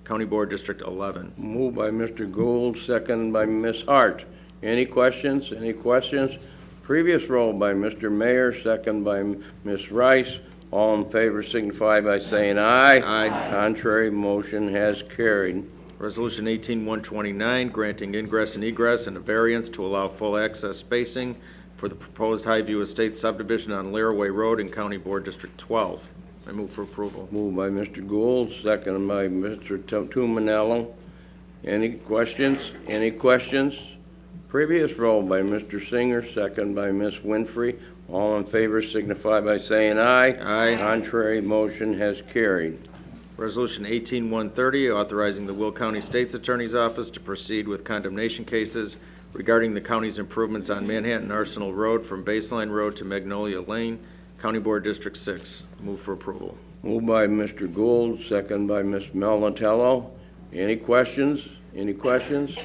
County Board District 11. Moved by Mr. Gould, second by Ms. Hart. Any questions? Any questions? Previous roll by Mr. Mayor, second by Ms. Rice. All in favor signify by saying aye. Aye. Contrary, motion has carried. Resolution 18-129, granting ingress and egress and a variance to allow full access spacing for the proposed Highview Estates subdivision on Laraway Road in County Board District 12. I move for approval. Moved by Mr. Gould, second by Mr. Tumanello. Any questions? Any questions? Previous roll by Mr. Singer, second by Ms. Winfrey. All in favor signify by saying aye. Aye. Contrary, motion has carried. Resolution 18-130, authorizing the Will County State's Attorney's Office to proceed with condemnation cases regarding the county's improvements on Manhattan Arsenal Road from Baseline Road to Magnolia Lane, County Board District 6. Move for approval. Moved by Mr. Gould, second by Ms. Melatello. Any questions? Any questions?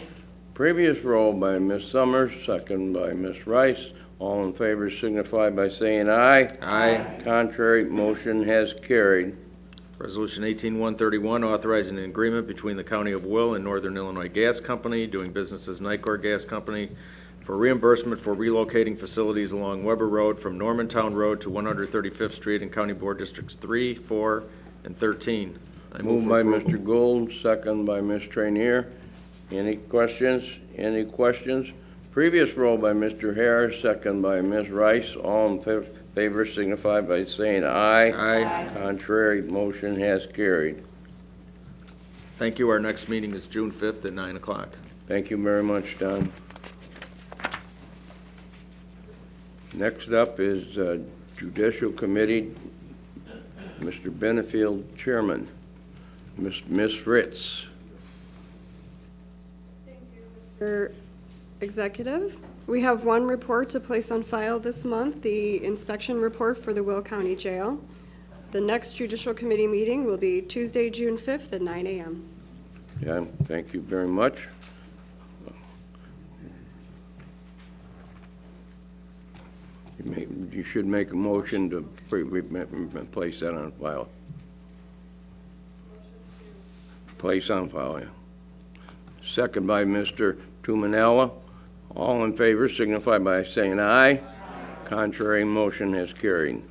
Previous roll by Ms. Summers, second by Ms. Rice. All in favor signify by saying aye. Aye. Contrary, motion has carried. Resolution 18-131, authorizing an agreement between the County of Will and Northern Illinois Gas Company, doing business as Nicor Gas Company, for reimbursement for relocating facilities along Weber Road from Normantown Road to 135th Street in County Board Districts 3, 4, and 13. I Moved for by approval. Mr. Gould, second by Ms. Trainier. Any questions? Any questions? Previous roll by Mr. Harris, second by Ms. Rice. All in favor signify by saying aye. Aye. Contrary, motion has carried. Thank you. Our next meeting is June 5th at 9 o'clock. Thank you very much, Don. Next up is Judicial Committee, Mr. Benefield, Chairman. Ms. Fritz. Mr. Executive, we have one report to place on file this month, the inspection report for the Will County Jail. The next Judicial Committee meeting will be Tuesday, June 5th at 9 a.m. Yeah, thank you very much. You should make a motion to place that on file. Place on file, yeah. Second by Mr. Tumanella. All in favor signify by saying aye. Contrary motion is carried.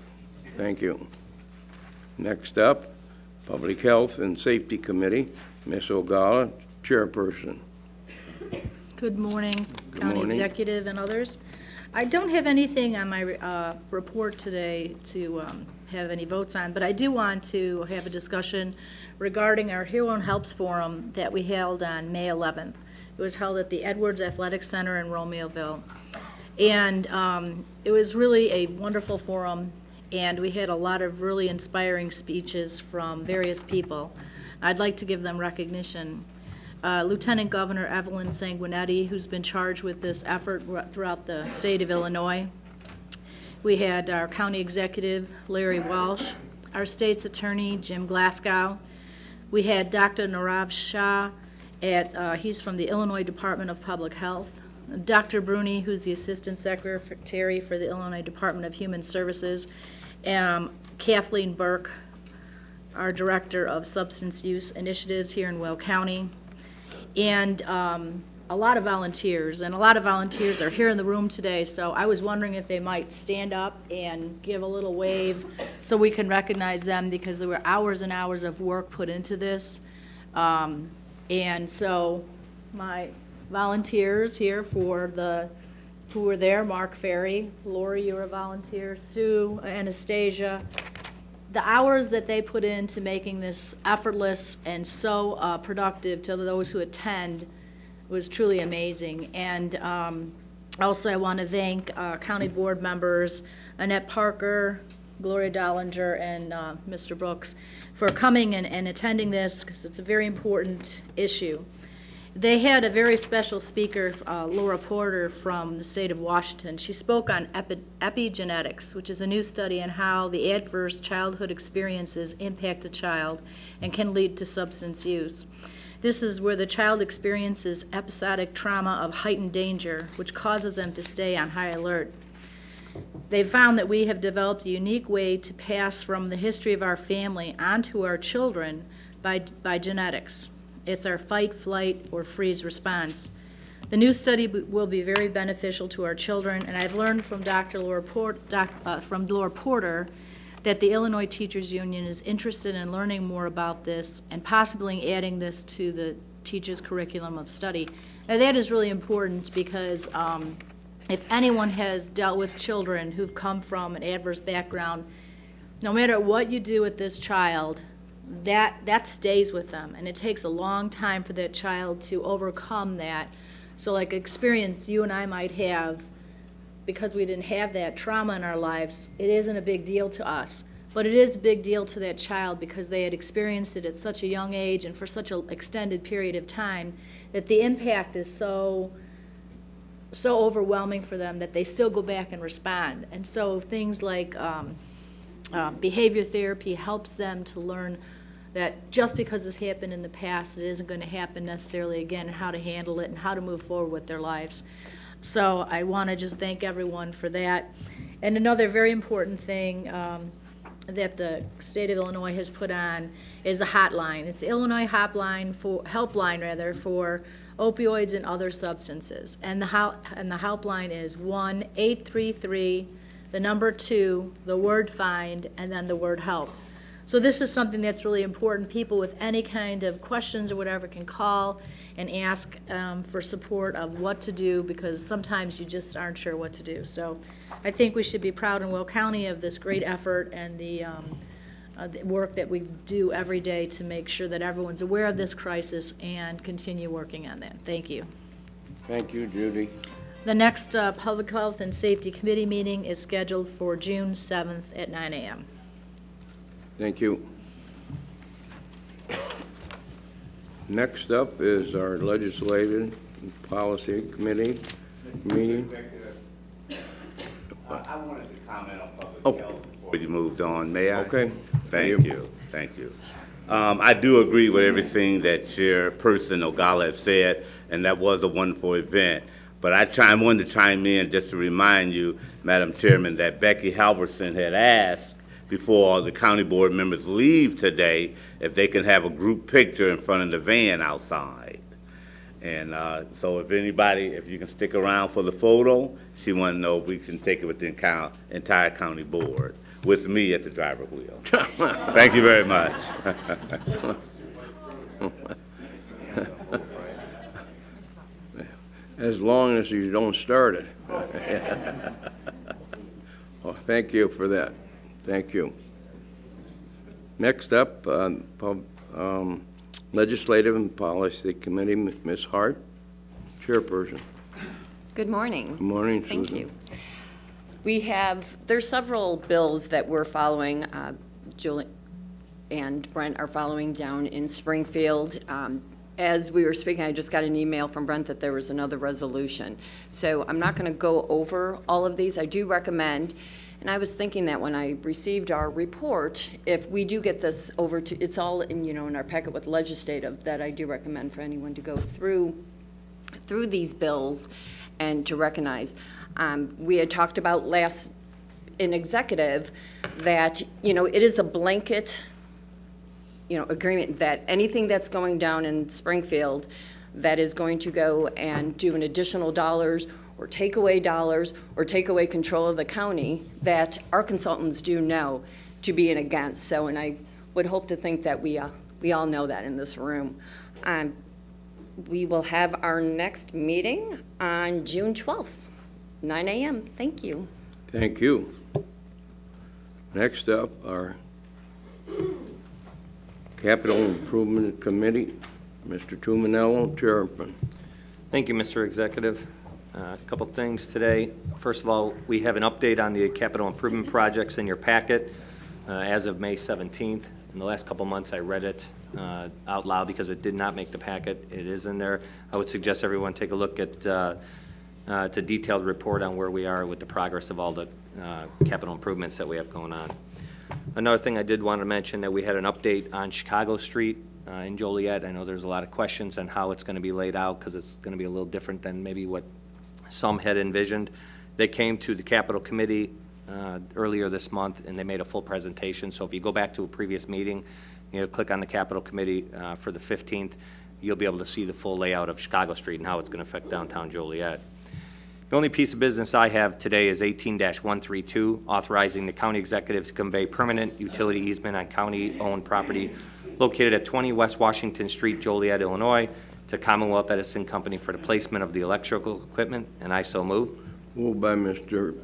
Thank you. Next up, Public Health and Safety Committee, Ms. Ogala, Chairperson. Good morning, Good County morning. Executive and others. I don't have anything on my report today to have any votes on, but I do want to have a discussion regarding our Hero and Helps Forum that we held on May 11th. It was held at the Edwards Athletic Center in Romeoville. And it was really a wonderful forum, and we had a lot of really inspiring speeches from various people. I'd like to give them recognition. Lieutenant Governor Evelyn Sanguinetti, who's been charged with this effort throughout the state of Illinois. We had our county executive, Larry Walsh, our state's attorney, Jim Glasgow. We had Dr. Narav Shah, he's from the Illinois Department of Public Health. Dr. Bruni, who's the Assistant Secretary for the Illinois Department of Human Services. Kathleen Burke, our Director of Substance Use Initiatives here in Will County. And a lot of volunteers, and a lot of volunteers are here in the room today, so I was wondering if they might stand up and give a little wave so we can recognize them, because there were hours and hours of work put into this. And so my volunteers here who were there, Mark Ferry, Lori, you were a volunteer, Sue, Anastasia, the hours that they put into making this effortless and so productive to those who attend was truly amazing. And also I want to thank county board members Annette Parker, Gloria Dollinger, and Mr. Brooks for coming and attending this, because it's a very important issue. They had a very special speaker, Laura Porter from the state of Washington. She spoke on epigenetics, which is a new study on how the adverse childhood experiences impact a child and can lead to substance use. This is where the child experiences episodic trauma of heightened danger, which causes them to stay on high alert. They found that we have developed a unique way to pass from the history of our family onto our children by genetics. It's our fight, flight, or freeze response. The new study will be very beneficial to our children, and I've learned from Laura Porter that the Illinois Teachers Union is interested in learning more about this and possibly adding this to the teachers' curriculum of study. Now that is really important, because if anyone has dealt with children who've come from an adverse background, no matter what you do with this child, that stays with them, and it takes a long time for that child to overcome that. So like experience you and I might have, because we didn't have that trauma in our lives, it isn't a big deal to us. But it is a big deal to that child, because they had experienced it at such a young age and for such an extended period of time, that the impact is so overwhelming for them that they still go back and respond. And so things like behavior therapy helps them to learn that just because this happened in the past, it isn't going to happen necessarily again, and how to handle it and how to move forward with their lives. So I want to just thank everyone for that. And another very important thing that the state of Illinois has put on is a hotline. It's the Illinois helpline for opioids and other substances. And the helpline is 1-833, the number 2, the word find, and then the word help. So this is something that's really important. People with any kind of questions or whatever can call and ask for support of what to do, because sometimes you just aren't sure what to do. So I think we should be proud in Will County of this great effort and the work that we do every day to make sure that everyone's aware of this crisis and continue working on that. Thank you. Thank you, Judy. The next Public Health and Safety Committee meeting is scheduled for June 7th at 9 a.m. Thank you. Next up is our Legislative Policy Committee meeting. I wanted to comment on public health before you moved on. May I? Okay. Thank you. Thank you. I do agree with everything that Chairperson Ogala has said, and that was a wonderful event. But I wanted to chime in just to remind you, Madam Chairman, that Becky Halverson had asked before the county board members leave today if they can have a group picture in front of the van outside. And so if you can stick around for the photo, she wanted to know if we can take it with the entire county board, with me at the driver wheel. Thank you very much. As long as you don't start it. Well, thank you for that. Thank you. Next up, Legislative and Policy Committee, Ms. Hart, Chairperson. Good morning. Good morning, Thank Susan. you. There's several bills that we're following. Julie and Brent are following down in Springfield. As we were speaking, I just got an email from Brent that there was another resolution. So I'm not going to go over all of these. I do recommend, and I was thinking that when I received our report, if we do get this over to, it's all in our packet with legislative, that I do recommend for anyone to go through these bills and to recognize. We had talked about in executive that, it is a blanket agreement that anything that's going down in Springfield that is going to go and do an additional dollars or take away control of the county, that our consultants do know to be an against. So, and I would hope to think that we all know that in this room. We will have our next meeting on June 12th, 9 a.m. Thank you. Thank you. Next up, our Capital Improvement Committee, Mr. Tuminello, Chairman. Thank you, Mr. Executive. A couple things today. First of all, we have an update on the capital improvement projects in your packet as of May 17th. In the last couple months, I read it out loud because it did not make the packet. It is in there. I would suggest everyone take a look at it's a detailed report on where we are with the progress of all the capital improvements that we have going on. Another thing I did want to mention, that we had an update on Chicago Street in Joliet. I know there's a lot of questions on how it's going to be laid out because it's going to be a little different than maybe what some had envisioned. They came to the Capital Committee earlier this month and they made a full presentation. So if you go back to a previous meeting, click on the Capital Committee for the 15th, you'll be able to see the full layout of Chicago Street and how it's going to affect downtown Joliet. The only piece of business I have today is 18-132, authorizing the county executive to convey permanent utility easement on county-owned property located at 20 West Washington Street, Joliet, Illinois, to Commonwealth Edison Company for the placement of the electrical equipment, and I so move. Moved by Mr.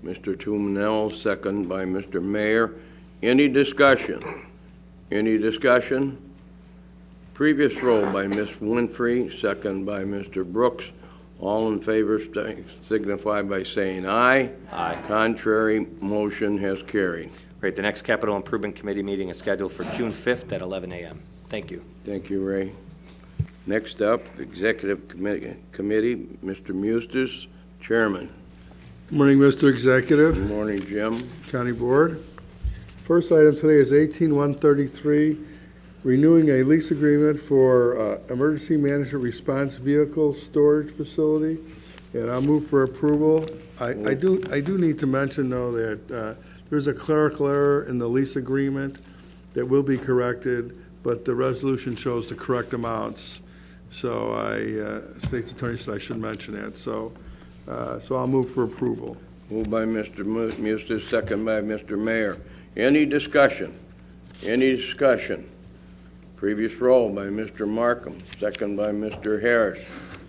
Tuminello, second by Mr. Mayor. Any discussion? Any discussion? Previous roll by Ms. Winfrey, second by Mr. Brooks. All in favor signify by saying aye. Aye. Contrary, motion has carried. Great. The next Capital Improvement Committee meeting is scheduled for June 5th at 11 a.m. Thank you. Thank you, Ray. Next up, Executive Committee, Mr. Mustis, Chairman. Good morning, Mr. Executive. Good morning, Jim. County Board. First item today is 18-133, renewing a lease agreement for Emergency Management Response Vehicle Storage Facility, and I'll move for approval. I do need to mention, though, that there's a clerical error in the lease agreement that will be corrected, but the resolution shows the correct amounts. So State's Attorney said I should mention that. So I'll move for approval. Moved by Mr. Mustis, second by Mr. Mayor. Any discussion? Any discussion? Previous roll by Mr. Markham, second by Mr. Harris.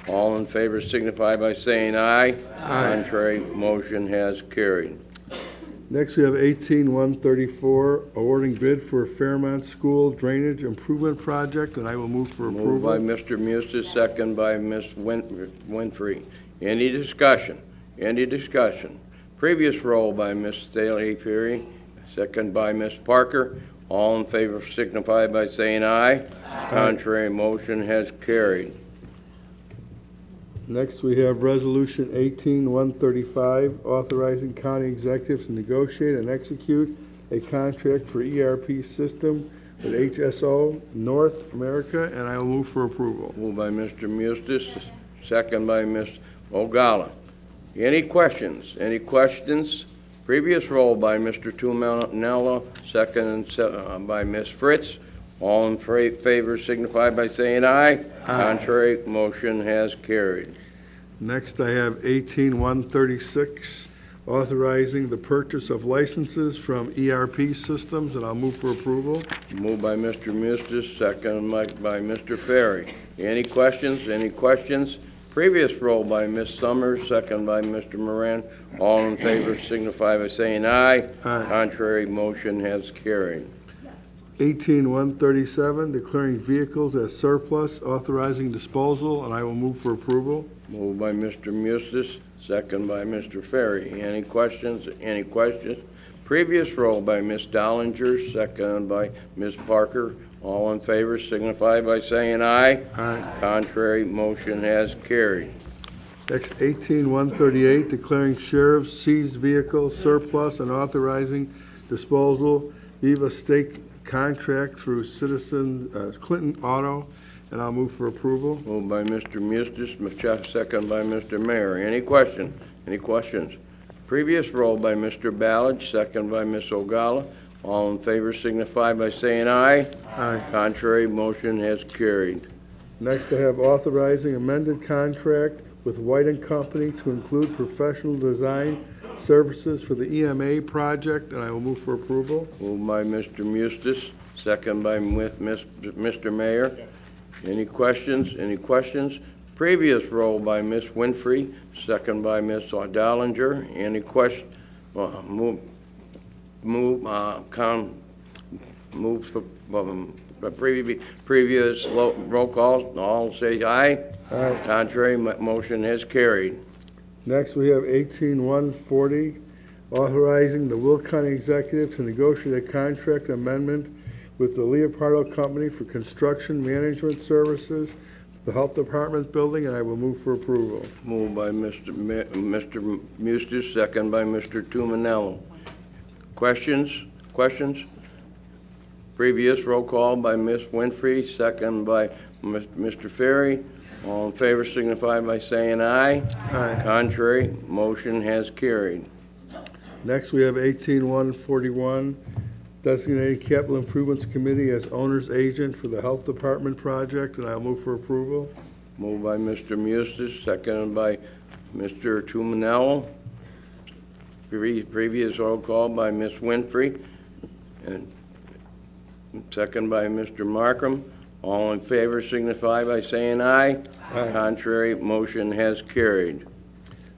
All in favor signify by saying aye. Aye. Contrary, motion has carried. Next, we have 18-134, awarding bid for Fairmont School Drainage Improvement Project, and I will move for approval. Moved by Mr. Mustis, second by Ms. Winfrey. Any discussion? Any discussion? Previous roll by Ms. Staley Perry, second by Ms. Parker. All in favor signify by saying aye. Aye. Contrary, motion has carried. Next, we have Resolution 18-135, authorizing county executives to negotiate and execute a contract for ERP system with HSO North America, and I will move for approval. Moved by Mr. Mustis, second by Ms. Ogala. Any questions? Any questions? Previous roll by Mr. Tumanello, second by Ms. Fritz. All in favor signify by saying aye. Contrary, motion has carried. Next, I have 18136, authorizing the purchase of licenses from ERP systems, and I'll move for approval. Moved by Mr. Mustis, second by Mr. Ferry. Any questions? Any questions? Previous roll by Ms. Summers, second by Mr. Moran. All in favor signify by saying aye. Contrary, motion has carried. 18137, declaring vehicles as surplus, authorizing disposal, and I will move for approval. Moved by Mr. Mustis, second by Mr. Ferry. Any questions? Any questions? Previous roll by Ms. Dollinger, second by Ms. Parker. All in favor signify by saying aye. Contrary, motion has carried. Next, 18138, declaring sheriff's seized vehicles surplus and authorizing disposal. Viva State contract through Clinton Auto, and I'll move for approval. Moved by Mr. Mustis, second by Mr. Mayor. Any question? Any questions? Previous roll by Mr. Ballard, second by Ms. Ogala. All in favor signify by saying aye. Contrary, motion has carried. Next, I have authorizing amended contract with White and Company to include professional design services for the EMA project, and I will move for approval. Moved by Mr. Mustis, second by Mr. Mayor. Any questions? Any questions? Previous roll by Ms. Winfrey, second by Ms. Dollinger. Any question? Previous roll call. All say aye. Contrary, motion has carried. Next, we have 18140, authorizing the Will County Executive to negotiate a contract amendment with the Leopardo Company for construction management services, the Health Department building, and I will move for approval. Moved by Mr. Mustis, second by Mr. Tumanello. Questions? Questions? Previous roll call by Ms. Winfrey, second by Mr. Ferry. All in favor signify by saying aye. Contrary, motion has carried. Next, we have 18141, designating Capital Improvements Committee as owner's agent for the Health Department project, and I'll move for approval. Moved by Mr. Mustis, seconded by Mr. Tumanello. Previous roll call by Ms. Winfrey, and second by Mr. Markham. All in favor signify by saying aye. Contrary, motion has carried.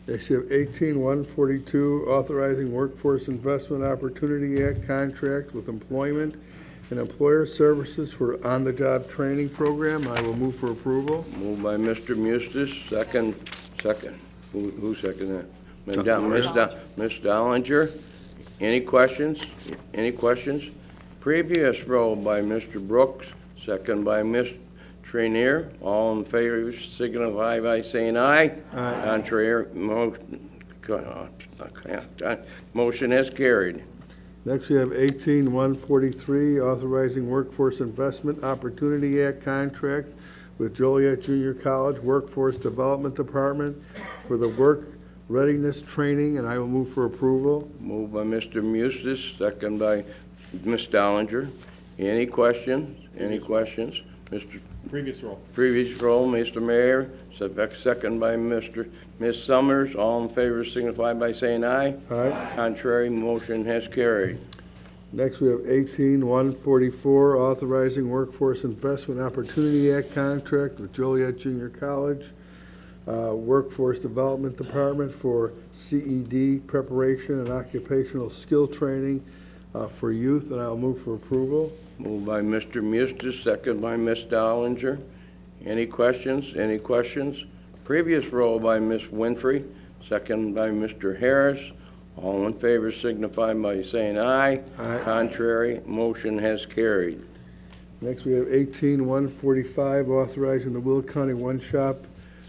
Next, you have 18142, authorizing Workforce Investment Opportunity Act contract with employment and employer services for on-the-job training program. I will move for approval. Moved by Mr. Mustis, second. Who seconded that? Ms. Dollinger. Any questions? Any questions? Previous roll by Mr. Brooks, second by Ms. Trainier. All in favor signify by saying aye. Contrary, motion has carried. Next, we have 18143, authorizing Workforce Investment Opportunity Act contract with Joliet Junior College Workforce Development Department for the work readiness training, and I will move for approval. Moved by Mr. Mustis, second by Ms. Dollinger. Any questions? Any questions? Previous roll. Previous roll, Mr. Mayor, second by Ms. Summers. All in favor signify by saying aye. Contrary, motion has carried. Next, we have 18144, authorizing Workforce Investment Opportunity Act contract with Joliet Junior College Workforce Development Department for CED preparation and occupational skill training for youth, and I'll move for approval. Moved by Mr. Mustis, second by Ms. Dollinger. Any questions? Any questions? Previous roll by Ms. Winfrey, second by Mr. Harris. All in favor signify by saying aye. Contrary, motion has carried. Next, we have 18145, authorizing the Will County one-shop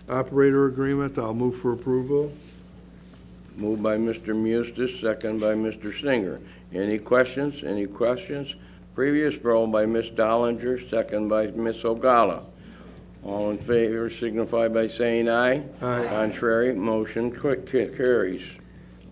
operator agreement. I'll move for approval. Moved by Mr. Mustis, second by Mr. Singer. Any questions? Any questions? Previous roll by Ms. Dollinger, second by Ms. Ogala. All in favor signify by saying aye. Aye. Contrary, motion carries.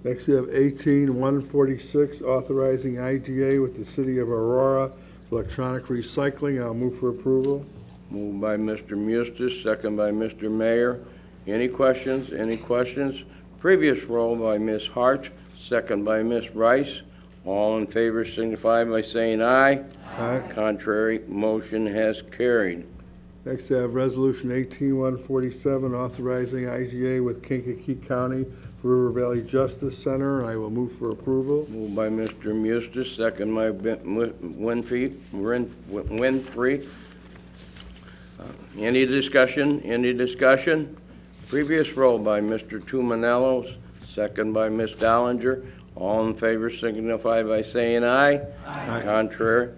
Next, we have 18146, authorizing IGA with the City of Aurora electronic recycling. I'll move for approval. Moved by Mr. Mustis, second by Mr. Mayor. Any questions? Any questions? Previous roll by Ms. Hart, second by Ms. Rice. All in favor signify by saying aye. Aye. Contrary, motion has carried. Next, I have Resolution 18147, authorizing IGA with Kankakee County River Valley Justice Center, and I will move for approval. Moved by Mr. Mustis, second by Winfrey. Any discussion? Any discussion? Previous roll by Mr. Tumanello, second by Ms. Dollinger. All in favor signify by saying aye. Aye. Contrary,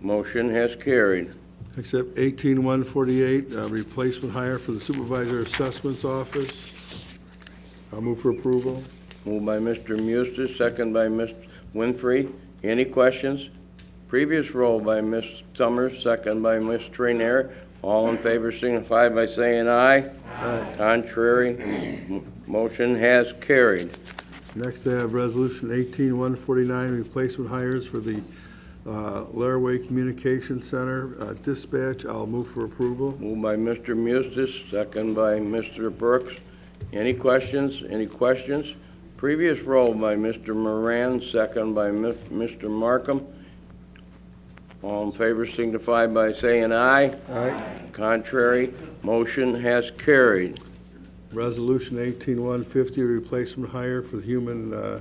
motion has carried. Except 18148, replacement hire for the Supervisor Assessments Office. I'll move for approval. Moved by Mr. Mustis, second by Ms. Winfrey. Any questions? Previous roll by Ms. Summers, second by Ms. Traynere. All in favor signify by saying aye. Aye. Contrary, motion has carried. Next, I have Resolution 18149, replacement hires for the Laraway Communication Center dispatch. I'll move for approval. Moved by Mr. Mustis, second by Mr. Brooks. Any questions? Any questions? Previous roll by Mr. Moran, second by Mr. Markham. All in favor signify by saying aye. Aye. Contrary, motion has carried. Resolution 18150, replacement hire for the Human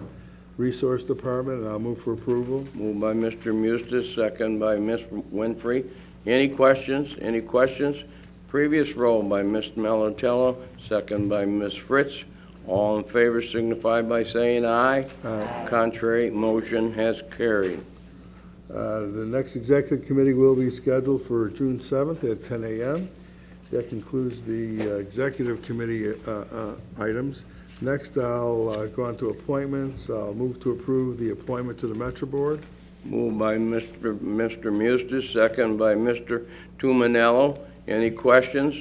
Resource Department, and I'll move for approval. Moved by Mr. Mustis, second by Ms. Winfrey. Any questions? Any questions? Previous roll by Ms. Melatello, second by Ms. Fritz. All in favor signify by saying aye. Aye. Contrary, motion has carried. The next executive committee will be scheduled for June 7th at 10 a.m. That concludes the executive committee items. Next, I'll go on to appointments. I'll move to approve the appointment to the Metro Board. Moved by Mr. Mustis, second by Mr. Tumanello. Any questions?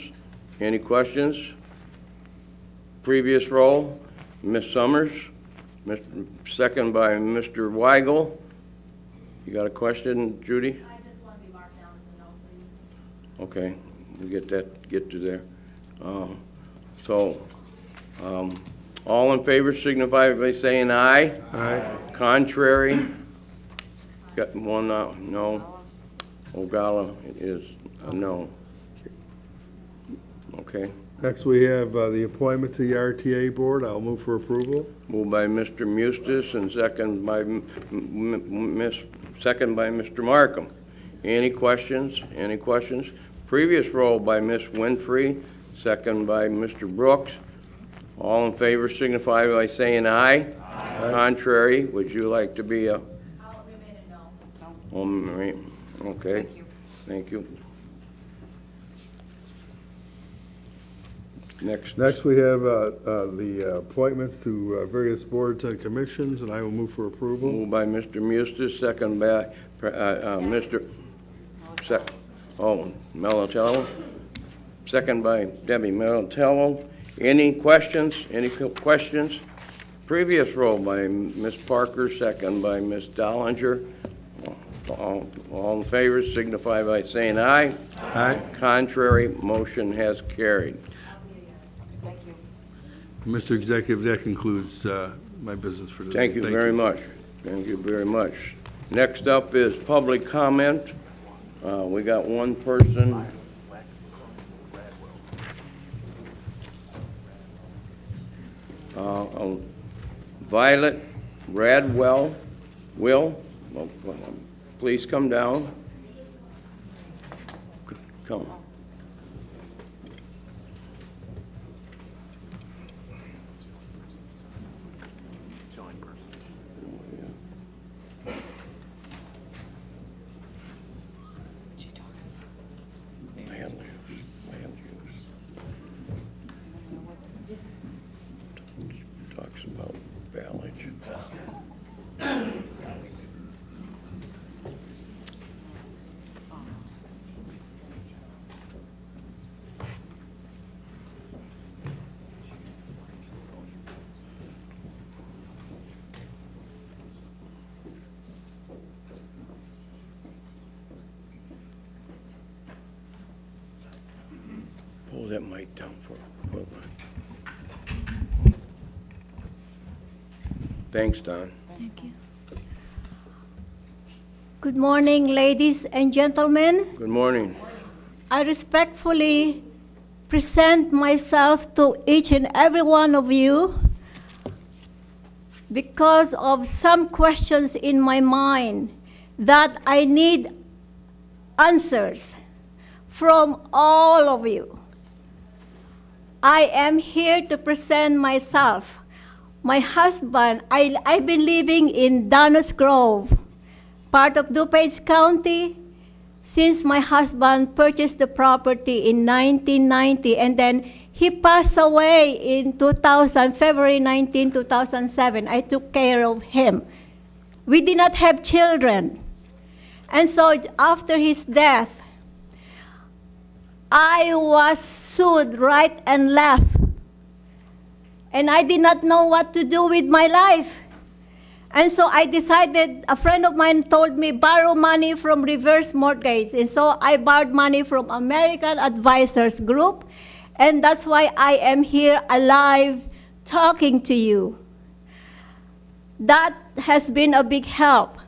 Any questions? Previous roll, Ms. Summers, second by Mr. Weigel. You got a question, Judy? I just want to be marked down as a no, please. Okay, we get to there. All in favor signify by saying aye. Aye. Contrary? Got one no. Ogala is a no. Okay. Next, we have the appointment to the RTA Board. I'll move for approval. Moved by Mr. Mustis and second by Mr. Markham. Any questions? Any questions? Previous roll by Ms. Winfrey, second by Mr. Brooks. All in favor signify by saying aye. Aye. Contrary, would you like to be a? I'll remain a no. Okay. Thank you. Next, we have the appointments to various boards and commissions, and I will move for approval. Moved by Mr. Mustis, second by Mr. Melatello. Second by Debbie Melatello. Any questions? Any questions? Previous roll by Ms. Parker, second by Ms. Dollinger. All in favor signify by saying aye. Aye. Contrary, motion has carried. Mr. Executive, that concludes my business for today. Thank you very much. Thank you very much. Next up is public comment. We got one person. Violet Radwell. Will, please come down. Come. Talks about Valley. that mic down for a little bit. Thanks, Don. Thank you. Good morning, ladies and gentlemen. Good morning. I respectfully present myself to each and every one of you because of some questions in my mind that I need answers from all of you. I am here to present myself. My husband, I've been living in Donis Grove, part of DuPage County, since my husband purchased the property in 1990, and then he passed away in February 19, 2007. I took care of him. We did not have children. And so after his death, I was sued right and left. And I did not know what to do with my life. And so I decided, a friend of mine told me, borrow money from reverse mortgage. And so I borrowed money from American Advisors Group. And that's why I am here alive talking to you. That has been a big help.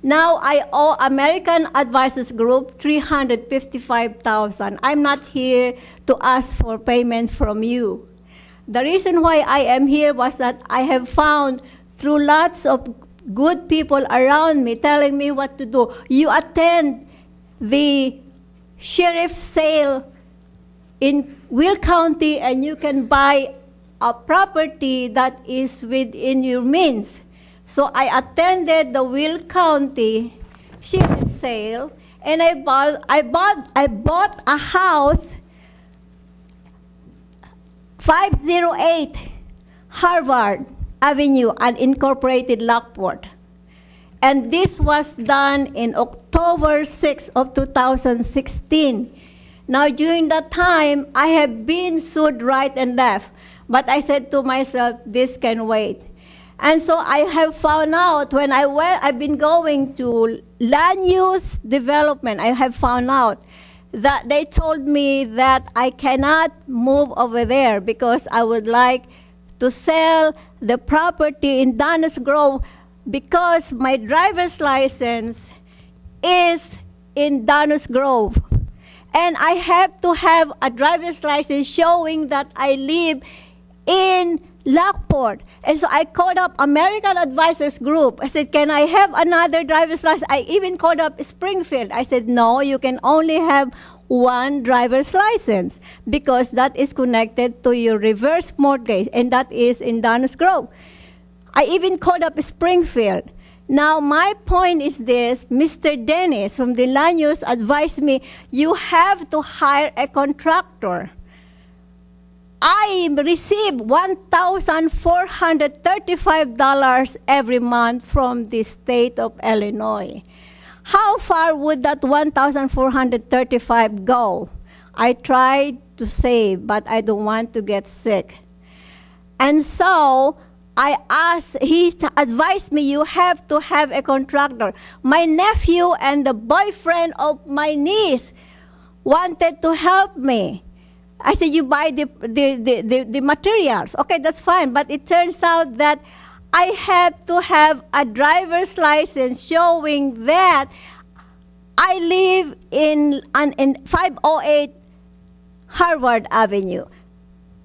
Now I owe American Advisors Group $355,000. I'm not here to ask for payment from you. The reason why I am here was that I have found through lots of good people around me telling me what to do. You attend the sheriff's sale in Will County and you can buy a property that is within your means. So I attended the Will County sheriff's sale and I bought a house 508 Harvard Avenue, unincorporated Lockport. And this was done in October 6 of 2016. Now, during that time, I have been sued right and left. But I said to myself, this can wait. And so I have found out when I've been going to land use development, I have found out that they told me that I cannot move over there because I would like to sell the property in Donis Grove because my driver's license is in Donis Grove. And I have to have a driver's license showing that I live in Lockport. And so I called up American Advisors Group. I said, can I have another driver's license? I even called up Springfield. I said, no, you can only have one driver's license because that is connected to your reverse mortgage, and that is in Donis Grove. I even called up Springfield. Now, my point is this. Mr. Dennis from the land use advised me, you have to hire a contractor. I receive $1,435 every month from the state of Illinois. How far would that $1,435 go? I tried to save, but I don't want to get sick. And so I asked, he advised me, you have to have a contractor. My nephew and the boyfriend of my niece wanted to help me. I said, you buy the materials. Okay, that's fine. But it turns out that I have to have a driver's license showing that I live in 508 Harvard Avenue.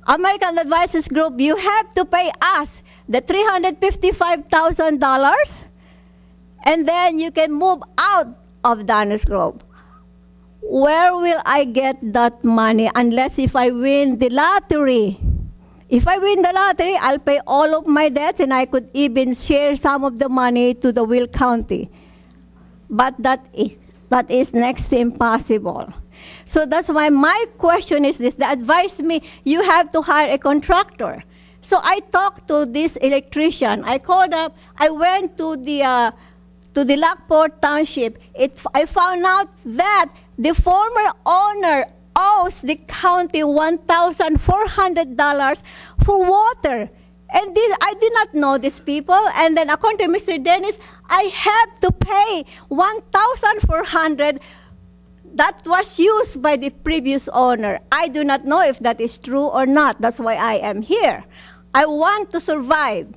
American Advisors Group, you have to pay us the $355,000, and then you can move out of Donis Grove. Where will I get that money unless if I win the lottery? If I win the lottery, I'll pay all of my debts and I could even share some of the money to the Will County. But that is next to impossible. So that's why my question is this. They advised me, you have to hire a contractor. So I talked to this electrician. I called up, I went to the Lockport Township. I found out that the former owner owes the county $1,400 for water. And this, I did not know these people. And then according to Mr. Dennis, I have to pay $1,400 that was used by the previous owner. I do not know if that is true or not. That's why I am here. I want to survive.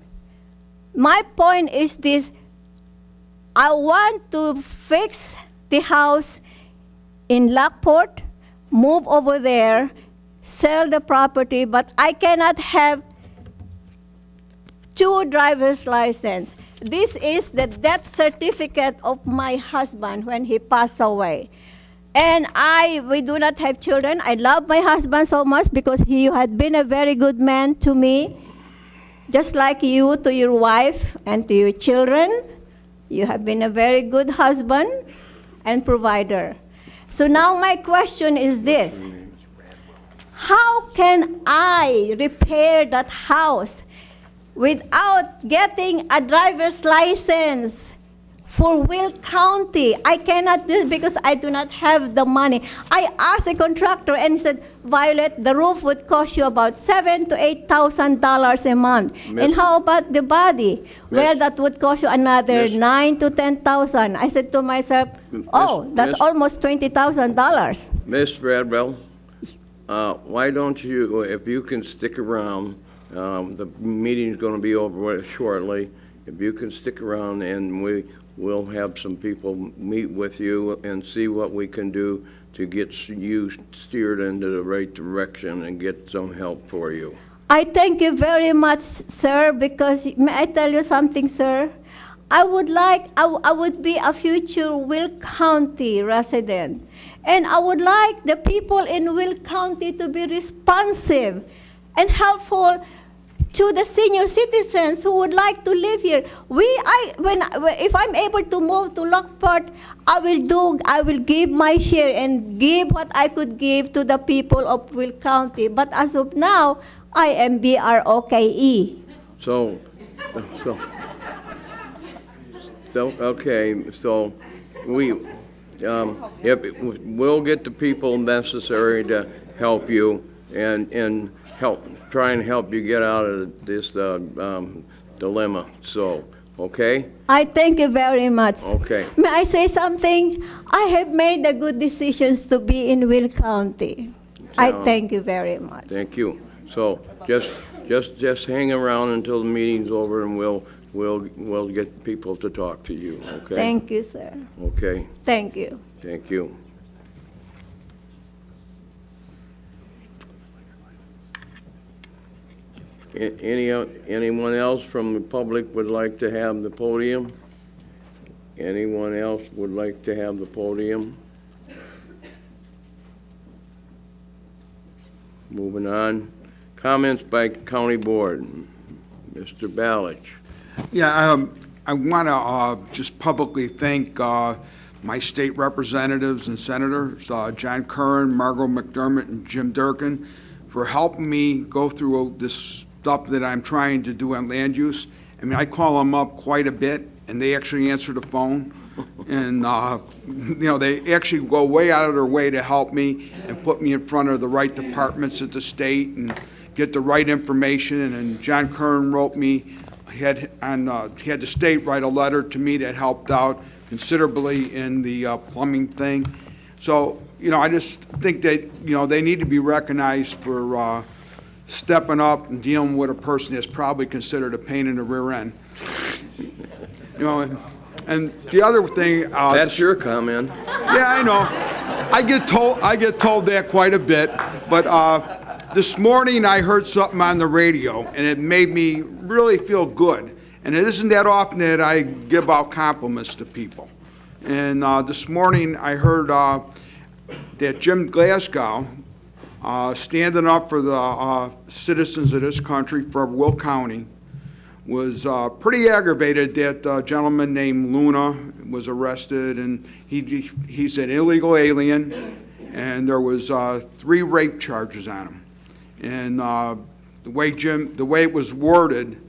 My point is this: I want to fix the house in Lockport, move over there, sell the property, but I cannot have 2 driver's license. This is the death certificate of my husband when he passed away. And we do not have children. I love my husband so much because he had been a very good man to me, just like you to your wife and to your children. You have been a very good husband and provider. So now my question is this: how can I repair that house without getting a driver's license for Will County? I cannot do it because I do not have the money. I asked a contractor and he said, Violet, the roof would cost you about $7,000 to $8,000 a month. And how about the body? Well, that would cost you another $9,000 to $10,000. I said to myself, oh, that's almost $20,000. Miss Bradwell, why don't you, if you can stick around, the meeting's going to be over shortly. If you can stick around, and we'll have some people meet with you and see what we can do to get you steered into the right direction and get some help for you. I thank you very much, sir, because may I tell you something, sir? I would be a future Will County resident, and I would like the people in Will County to be responsive and helpful to the senior citizens who would like to live here. If I'm able to move to Lockport, I will give my share and give what I could give to the people of Will County. But as of now, I am BROKE. So we'll get the people necessary to help you and try and help you get out of this dilemma. So, okay? I thank you very much. Okay. May I say something? I have made the good decisions to be in Will County. I thank you very much. Thank you. So just hang around until the meeting's over, and we'll get people to talk to you. Okay. Thank you, sir. Okay. Thank you. Thank you. Anyone else from the public would like to have the podium? Anyone else would like to have the podium? Moving on. Comments by County Board. Mr. Balich. Yeah, I want to just publicly thank my state representatives and senators, John Curran, Margot McDermott, and Jim Durkin, for helping me go through this stuff that I'm trying to do on land use. I mean, I call them up quite a bit, and they actually answer the phone. And, they actually go way out of their way to help me and put me in front of the right departments at the state and get the right information. And John Kern wrote me, he had the state write a letter to me that helped out considerably in the plumbing thing. So, I just think that, they need to be recognized for stepping up and dealing with a person that's probably considered a pain in the rear end. And the other thing... That's your comment. Yeah, I know. I get told that quite a bit. But this morning I heard something on the radio, and it made me really feel good. And it isn't that often that I give out compliments to people. And this morning I heard that Jim Glasgow, standing up for the citizens of this country, for Will County, was pretty aggravated that a gentleman named Luna was arrested, and he's an illegal alien, and there was 3 rape charges on him. And the way it was worded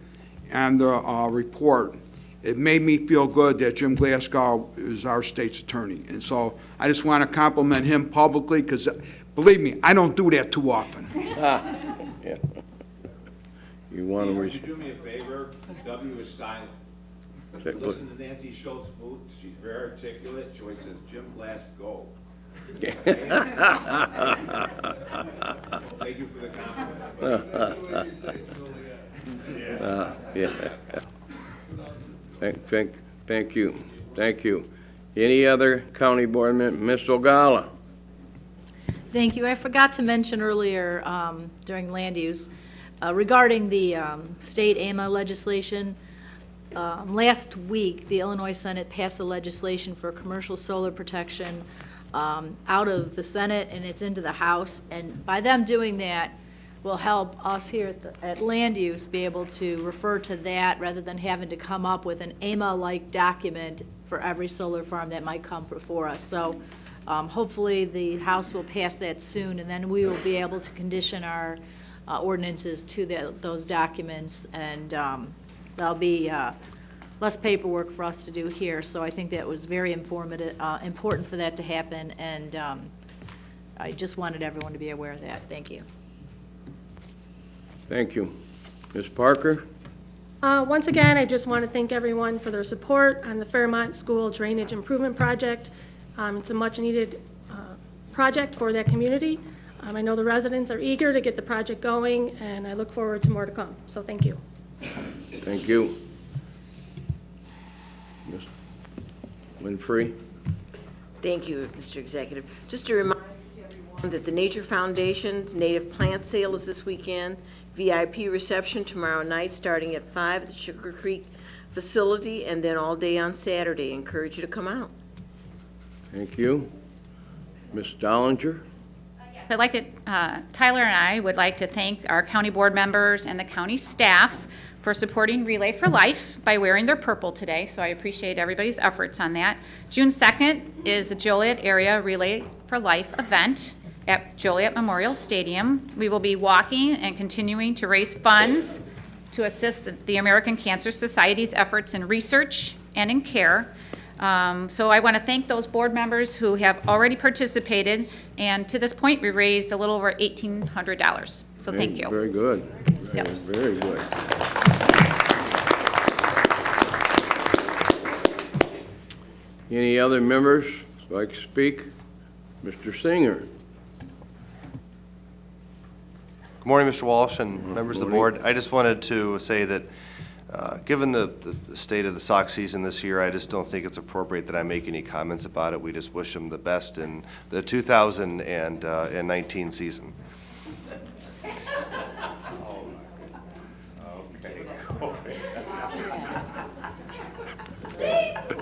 on the report, it made me feel good that Jim Glasgow is our state's attorney. And so I just want to compliment him publicly, because believe me, I don't do that too often. Yeah. You want to... Would you do me a favor? W is silent. Listen to Nancy Schultz-Booth. She's very articulate. She always says, Jim Glasgow. Thank you for the compliment. Yeah. Thank you. Thank you. Any other county board member? Ms. Ogala? Thank you. I forgot to mention earlier during land use regarding the state AMA legislation. Last week, the Illinois Senate passed a legislation for commercial solar protection out of the Senate, and it's into the House. And by them doing that, will help us here at Land Use be able to refer to that rather than having to come up with an AMA-like document for every solar farm that might come before us. So hopefully the House will pass that soon, and then we will be able to condition our ordinances to those documents, and there'll be less paperwork for us to do here. So I think that was very informative, important for that to happen, and I just wanted everyone to be aware of that. Thank you. Thank you. Ms. Parker? Once again, I just want to thank everyone for their support on the Fairmont School Drainage Improvement Project. It's a much-needed project for that community. I know the residents are eager to get the project going, and I look forward to more to come. So thank you. Thank you. Ms. Winfrey? Thank you, Mr. Executive. Just a reminder to everyone that the Nature Foundation's native plant sale is this weekend. VIP reception tomorrow night starting at 5 at the Sugar Creek facility, and then all day on Saturday. Encourage you to come out. Thank you. Ms. Dollinger? I'd like to, Tyler and I would like to thank our county board members and the county staff for supporting Relay for Life by wearing their purple today, so I appreciate everybody's efforts on that. June 2nd is the Joliet Area Relay for Life event at Joliet Memorial Stadium. We will be walking and continuing to raise funds to assist the American Cancer Society's efforts in research and in care. So I want to thank those board members who have already participated, and to this point we raised a little over $1,800. So thank you. Very good. Yep. Very good. Any other members like to speak? Mr. Singer? Good morning, Mr. Walsh and members of the board. I just wanted to say that given the state of the sock season this year, I just don't think it's appropriate that I make any comments about it. We just wish them the best in the 2019 season.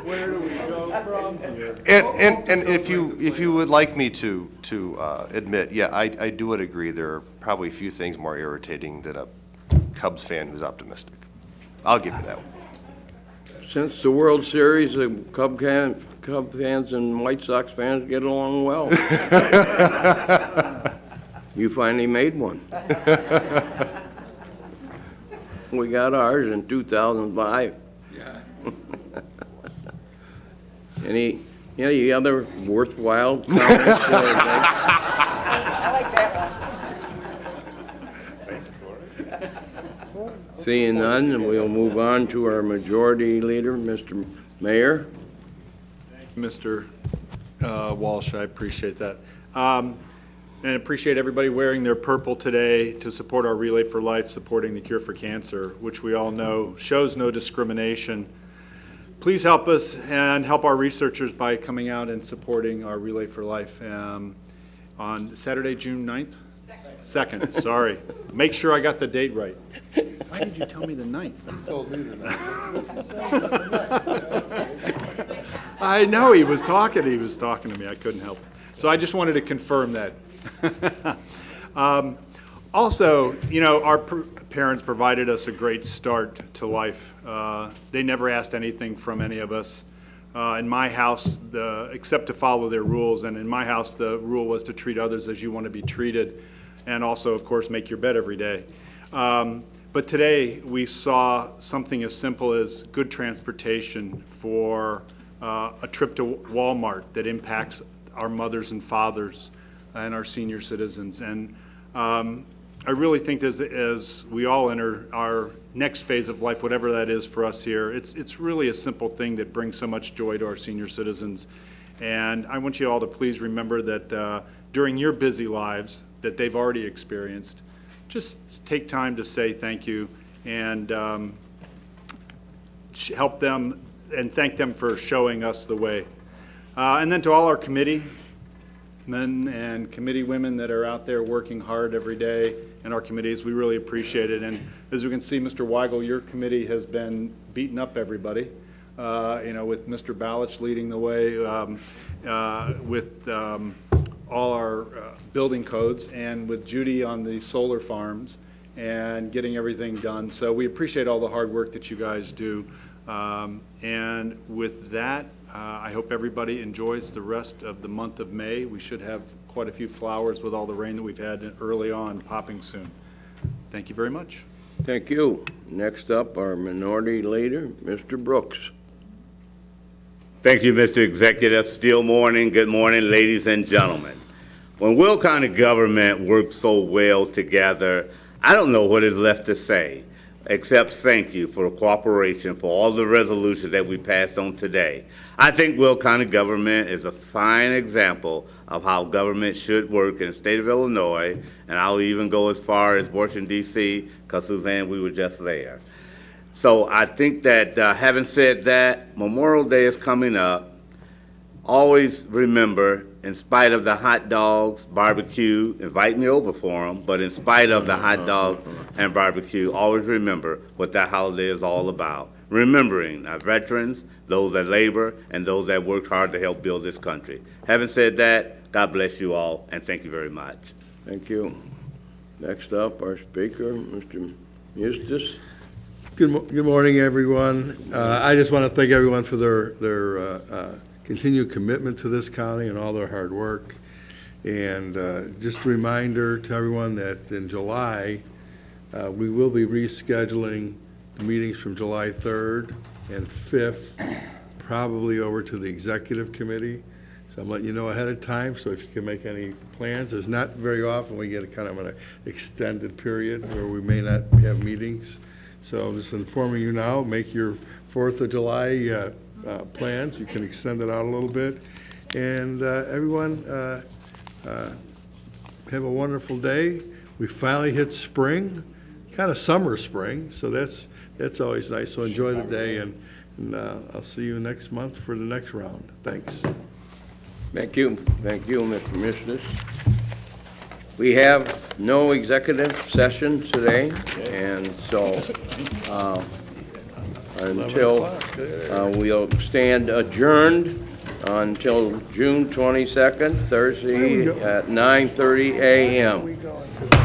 Where do we go from here? And if you would like me to admit, yeah, I do would agree there are probably a few things more irritating than a Cubs fan who's optimistic. I'll give you that one. Since the World Series, the Cub fans and White Sox fans get along well. You finally made one. We got ours in 2005. Yeah. Any other worthwhile comments? I like that one. Seeing none, we'll move on to our majority leader, Mr. Mayor. Thank you, Mr. Walsh. I appreciate that. And appreciate everybody wearing their purple today to support our Relay for Life, supporting the cure for cancer, which we all know shows no discrimination. Please help us and help our researchers by coming out and supporting our Relay for Life on Saturday, June 9th? 2nd, sorry. Make sure I got the date right. Why did you tell me the 9th? I know, he was talking to me. I couldn't help it. So I just wanted to confirm that. Also, you know, our parents provided us a great start to life. They never asked anything from any of us. In my house, except to follow their rules, and in my house, the rule was to treat others as you want to be treated, and also, of course, make your bed every day. But today, we saw something as simple as good transportation for a trip to Walmart that impacts our mothers and fathers and our senior citizens. And I really think as we all enter our next phase of life, whatever that is for us here, it's really a simple thing that brings so much joy to our senior citizens. And I want you all to please remember that during your busy lives that they've already experienced, just take time to say thank you and help them and thank them for showing us the way. And then to all our committee men and committee women that are out there working hard every day in our committees, we really appreciate it. And as we can see, Mr. Weigel, your committee has been beating up everybody, with Mr. Balich leading the way, with all our building codes, and with Judy on the solar farms and getting everything done. So we appreciate all the hard work that you guys do. And with that, I hope everybody enjoys the rest of the month of May. We should have quite a few flowers with all the rain that we've had early on popping soon. Thank you very much. Thank you. Next up, our minority leader, Mr. Brooks. Thank you, Mr. Executive. Still morning. Good morning, ladies and gentlemen. When Will County government works so well together, I don't know what is left to say, except thank you for the cooperation for all the resolutions that we passed on today. I think Will County government is a fine example of how government should work in the state of Illinois, and I'll even go as far as Washington, D.C., because Suzanne, we were just there. So I think that having said that, Memorial Day is coming up. Always remember, in spite of the hot dogs, barbecue, invite me over for them, but in spite of the hot dogs and barbecue, always remember what that holiday is all about. Remembering our veterans, those that labor, and those that worked hard to help build this country. Having said that, God bless you all, and thank you very much. Thank you. Next up, our speaker, Mr. Eustace. Good morning, everyone. I just want to thank everyone for their continued commitment to this county and all their hard work. And just a reminder to everyone that in July, we will be rescheduling the meetings from July 3rd and 5th, probably over to the executive committee. So I'm letting you know ahead of time, so if you can make any plans. It's not very often we get a kind of an extended period where we may not have meetings. So I'm just informing you now, make your 4th of July plans. You can extend it out a little bit. And everyone, have a wonderful day. We finally hit spring, kind of summer spring, so that's always nice. So enjoy the day, and I'll see you next month for the next round. Thanks. Thank you. Thank you, Mr. Eustace. We have no executive session today, and so until we'll stand adjourned until June 22nd, Thursday at 9:30 a.m.